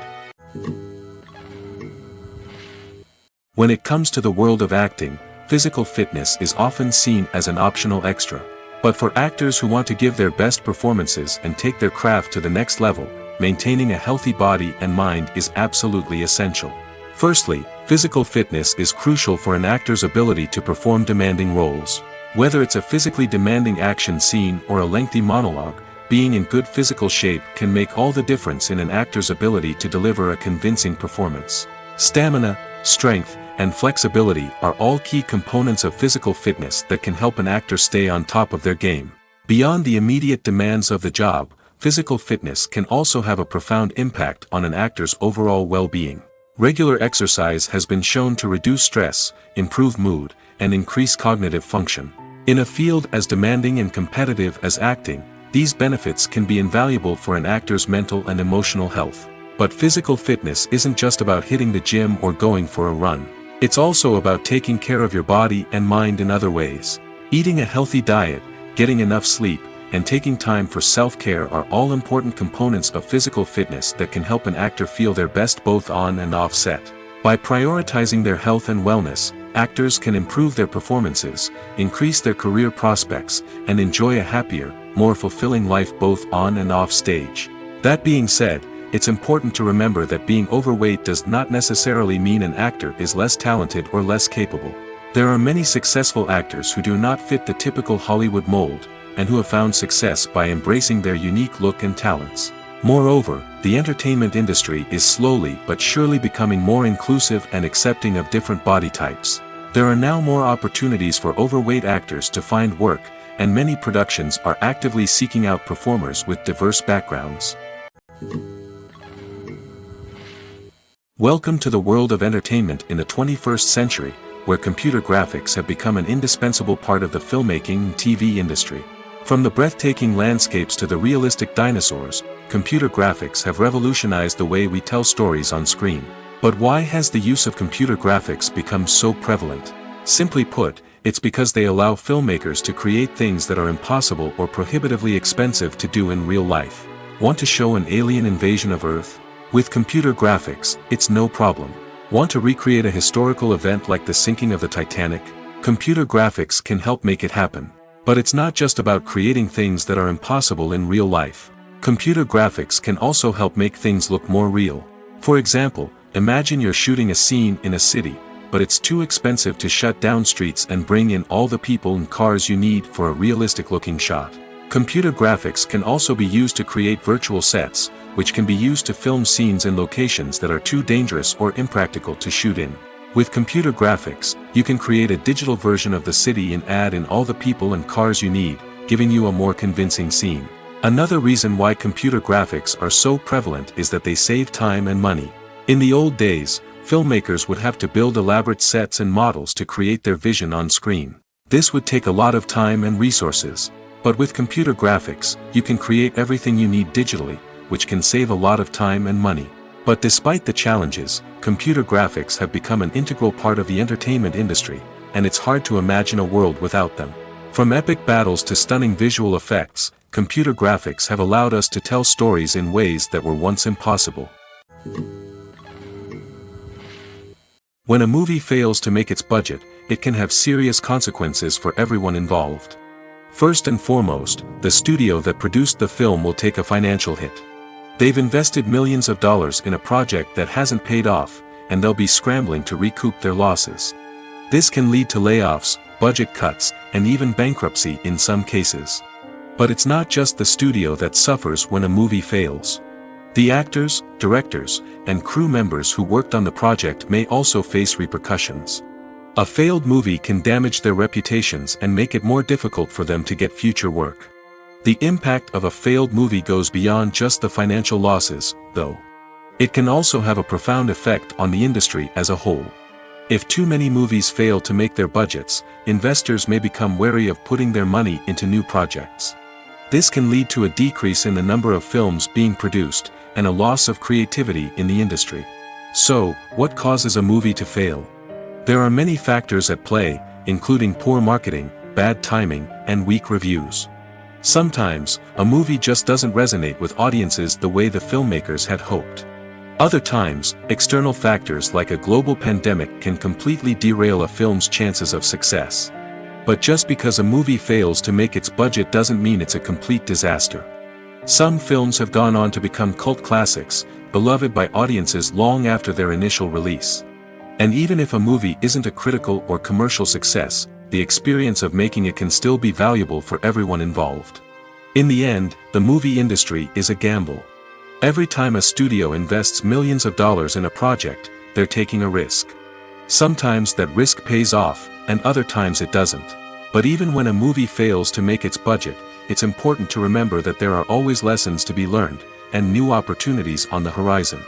When it comes to the world of acting, physical fitness is often seen as an optional extra. But for actors who want to give their best performances and take their craft to the next level, maintaining a healthy body and mind is absolutely essential. Firstly, physical fitness is crucial for an actor's ability to perform demanding roles. Whether it's a physically demanding action scene or a lengthy monologue, being in good physical shape can make all the difference in an actor's ability to deliver a convincing performance. Stamina, strength, and flexibility are all key components of physical fitness that can help an actor stay on top of their game. Beyond the immediate demands of the job, physical fitness can also have a profound impact on an actor's overall well-being. Regular exercise has been shown to reduce stress, improve mood, and increase cognitive function. In a field as demanding and competitive as acting, these benefits can be invaluable for an actor's mental and emotional health. But physical fitness isn't just about hitting the gym or going for a run. It's also about taking care of your body and mind in other ways. Eating a healthy diet, getting enough sleep, and taking time for self-care are all important components of physical fitness that can help an actor feel their best both on and off set. By prioritizing their health and wellness, actors can improve their performances, increase their career prospects, and enjoy a happier, more fulfilling life both on and off stage. That being said, it's important to remember that being overweight does not necessarily mean an actor is less talented or less capable. There are many successful actors who do not fit the typical Hollywood mold, and who have found success by embracing their unique look and talents. Moreover, the entertainment industry is slowly but surely becoming more inclusive and accepting of different body types. There are now more opportunities for overweight actors to find work, and many productions are actively seeking out performers with diverse backgrounds. Welcome to the world of entertainment in the 21st century, where computer graphics have become an indispensable part of the filmmaking and TV industry. From the breathtaking landscapes to the realistic dinosaurs, computer graphics have revolutionized the way we tell stories on screen. But why has the use of computer graphics become so prevalent? Simply put, it's because they allow filmmakers to create things that are impossible or prohibitively expensive to do in real life. Want to show an alien invasion of Earth? With computer graphics, it's no problem. Want to recreate a historical event like the sinking of the Titanic? Computer graphics can help make it happen. But it's not just about creating things that are impossible in real life. Computer graphics can also help make things look more real. For example, imagine you're shooting a scene in a city, but it's too expensive to shut down streets and bring in all the people and cars you need for a realistic-looking shot. Computer graphics can also be used to create virtual sets, which can be used to film scenes in locations that are too dangerous or impractical to shoot in. With computer graphics, you can create a digital version of the city and add in all the people and cars you need, giving you a more convincing scene. Another reason why computer graphics are so prevalent is that they save time and money. In the old days, filmmakers would have to build elaborate sets and models to create their vision on screen. This would take a lot of time and resources. But with computer graphics, you can create everything you need digitally, which can save a lot of time and money. But despite the challenges, computer graphics have become an integral part of the entertainment industry, and it's hard to imagine a world without them. From epic battles to stunning visual effects, computer graphics have allowed us to tell stories in ways that were once impossible. When a movie fails to make its budget, it can have serious consequences for everyone involved. First and foremost, the studio that produced the film will take a financial hit. They've invested millions of dollars in a project that hasn't paid off, and they'll be scrambling to recoup their losses. This can lead to layoffs, budget cuts, and even bankruptcy in some cases. But it's not just the studio that suffers when a movie fails. The actors, directors, and crew members who worked on the project may also face repercussions. A failed movie can damage their reputations and make it more difficult for them to get future work. The impact of a failed movie goes beyond just the financial losses, though. It can also have a profound effect on the industry as a whole. If too many movies fail to make their budgets, investors may become wary of putting their money into new projects. This can lead to a decrease in the number of films being produced, and a loss of creativity in the industry. So, what causes a movie to fail? There are many factors at play, including poor marketing, bad timing, and weak reviews. Sometimes, a movie just doesn't resonate with audiences the way the filmmakers had hoped. Other times, external factors like a global pandemic can completely derail a film's chances of success. But just because a movie fails to make its budget doesn't mean it's a complete disaster. Some films have gone on to become cult classics, beloved by audiences long after their initial release. And even if a movie isn't a critical or commercial success, the experience of making it can still be valuable for everyone involved. In the end, the movie industry is a gamble. Every time a studio invests millions of dollars in a project, they're taking a risk. Sometimes that risk pays off, and other times it doesn't. But even when a movie fails to make its budget, it's important to remember that there are always lessons to be learned, and new opportunities on the horizon.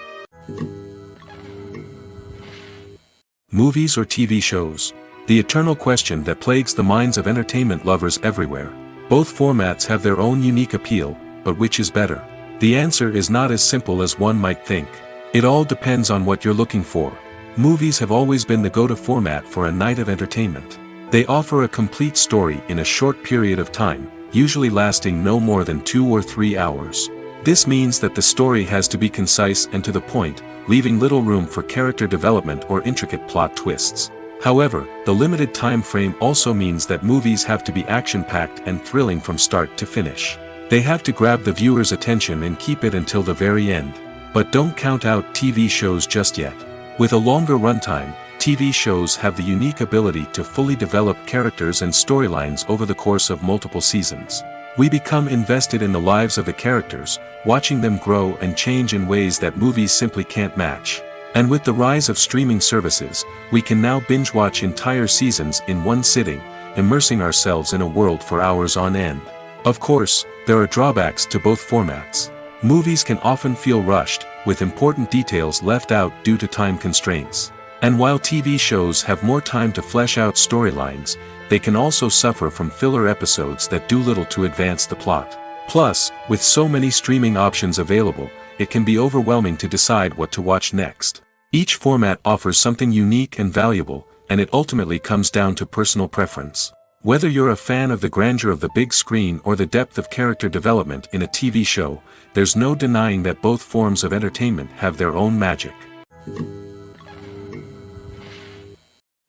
Movies or TV shows? the eternal question that plagues the minds of entertainment lovers everywhere. Both formats have their own unique appeal, but which is better? The answer is not as simple as one might think. It all depends on what you're looking for. Movies have always been the go-to format for a night of entertainment. They offer a complete story in a short period of time, usually lasting no more than 2 or 3 hours. This means that the story has to be concise and to the point, leaving little room for character development or intricate plot twists. However, the limited time frame also means that movies have to be action-packed and thrilling from start to finish. They have to grab the viewer's attention and keep it until the very end. But don't count out TV shows just yet. With a longer runtime, TV shows have the unique ability to fully develop characters and storylines over the course of multiple seasons. We become invested in the lives of the characters, watching them grow and change in ways that movies simply can't match. And with the rise of streaming services, we can now binge-watch entire seasons in one sitting, immersing ourselves in a world for hours on end. Of course, there are drawbacks to both formats. Movies can often feel rushed, with important details left out due to time constraints. And while TV shows have more time to flesh out storylines, they can also suffer from filler episodes that do little to advance the plot. Plus, with so many streaming options available, it can be overwhelming to decide what to watch next. Each format offers something unique and valuable, and it ultimately comes down to personal preference. Whether you're a fan of the grandeur of the big screen or the depth of character development in a TV show, there's no denying that both forms of entertainment have their own magic.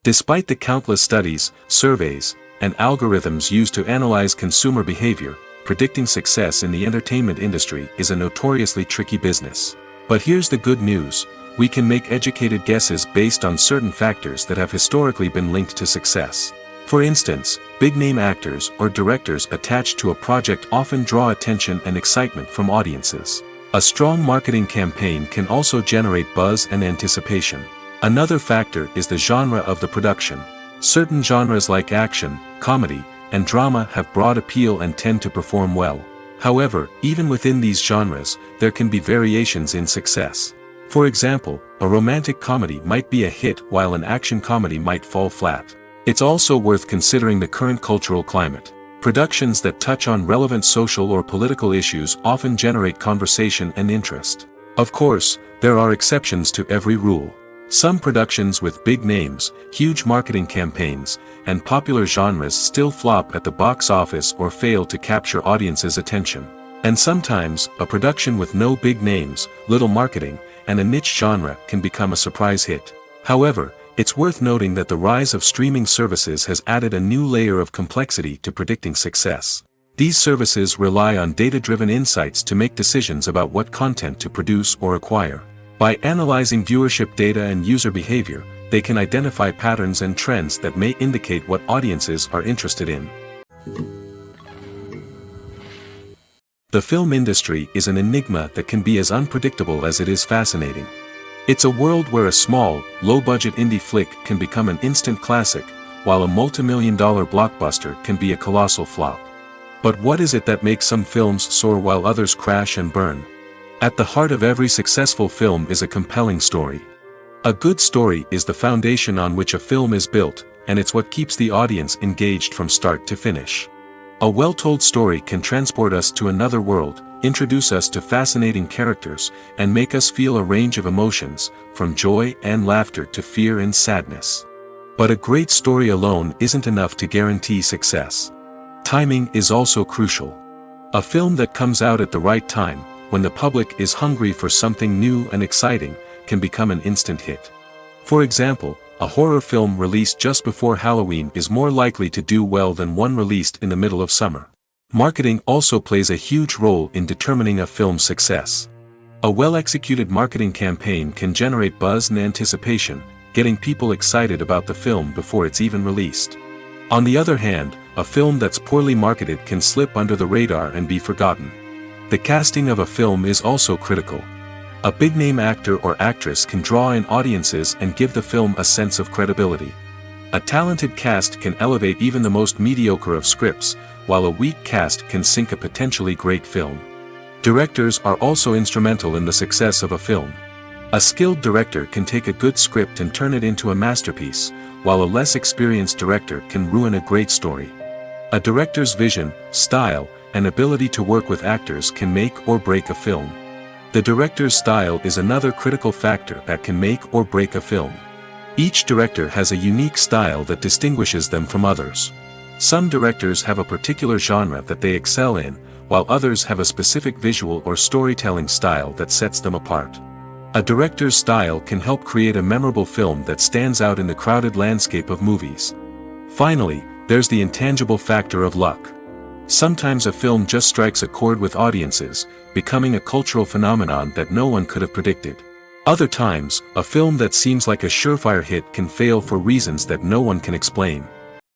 Despite the countless studies, surveys, and algorithms used to analyze consumer behavior, predicting success in the entertainment industry is a notoriously tricky business. But here's the good news: we can make educated guesses based on certain factors that have historically been linked to success. For instance, big-name actors or directors attached to a project often draw attention and excitement from audiences. A strong marketing campaign can also generate buzz and anticipation. Another factor is the genre of the production. Certain genres like action, comedy, and drama have broad appeal and tend to perform well. However, even within these genres, there can be variations in success. For example, a romantic comedy might be a hit while an action comedy might fall flat. It's also worth considering the current cultural climate. Productions that touch on relevant social or political issues often generate conversation and interest. Of course, there are exceptions to every rule. Some productions with big names, huge marketing campaigns, and popular genres still flop at the box office or fail to capture audiences' attention. And sometimes, a production with no big names, little marketing, and a niche genre can become a surprise hit. However, it's worth noting that the rise of streaming services has added a new layer of complexity to predicting success. These services rely on data-driven insights to make decisions about what content to produce or acquire. By analyzing viewership data and user behavior, they can identify patterns and trends that may indicate what audiences are interested in. The film industry is an enigma that can be as unpredictable as it is fascinating. It's a world where a small, low-budget indie flick can become an instant classic, while a multi-million-dollar blockbuster can be a colossal flop. But what is it that makes some films soar while others crash and burn? At the heart of every successful film is a compelling story. A good story is the foundation on which a film is built, and it's what keeps the audience engaged from start to finish. A well-told story can transport us to another world, introduce us to fascinating characters, and make us feel a range of emotions, from joy and laughter to fear and sadness. But a great story alone isn't enough to guarantee success. Timing is also crucial. A film that comes out at the right time, when the public is hungry for something new and exciting, can become an instant hit. For example, a horror film released just before Halloween is more likely to do well than one released in the middle of summer. Marketing also plays a huge role in determining a film's success. A well-executed marketing campaign can generate buzz and anticipation, getting people excited about the film before it's even released. On the other hand, a film that's poorly marketed can slip under the radar and be forgotten. The casting of a film is also critical. A big-name actor or actress can draw in audiences and give the film a sense of credibility. A talented cast can elevate even the most mediocre of scripts, while a weak cast can sink a potentially great film. Directors are also instrumental in the success of a film. A skilled director can take a good script and turn it into a masterpiece, while a less experienced director can ruin a great story. A director's vision, style, and ability to work with actors can make or break a film. The director's style is another critical factor that can make or break a film. Each director has a unique style that distinguishes them from others. Some directors have a particular genre that they excel in, while others have a specific visual or storytelling style that sets them apart. A director's style can help create a memorable film that stands out in the crowded landscape of movies. Finally, there's the intangible factor of luck. Sometimes a film just strikes a chord with audiences, becoming a cultural phenomenon that no one could have predicted. Other times, a film that seems like a surefire hit can fail for reasons that no one can explain.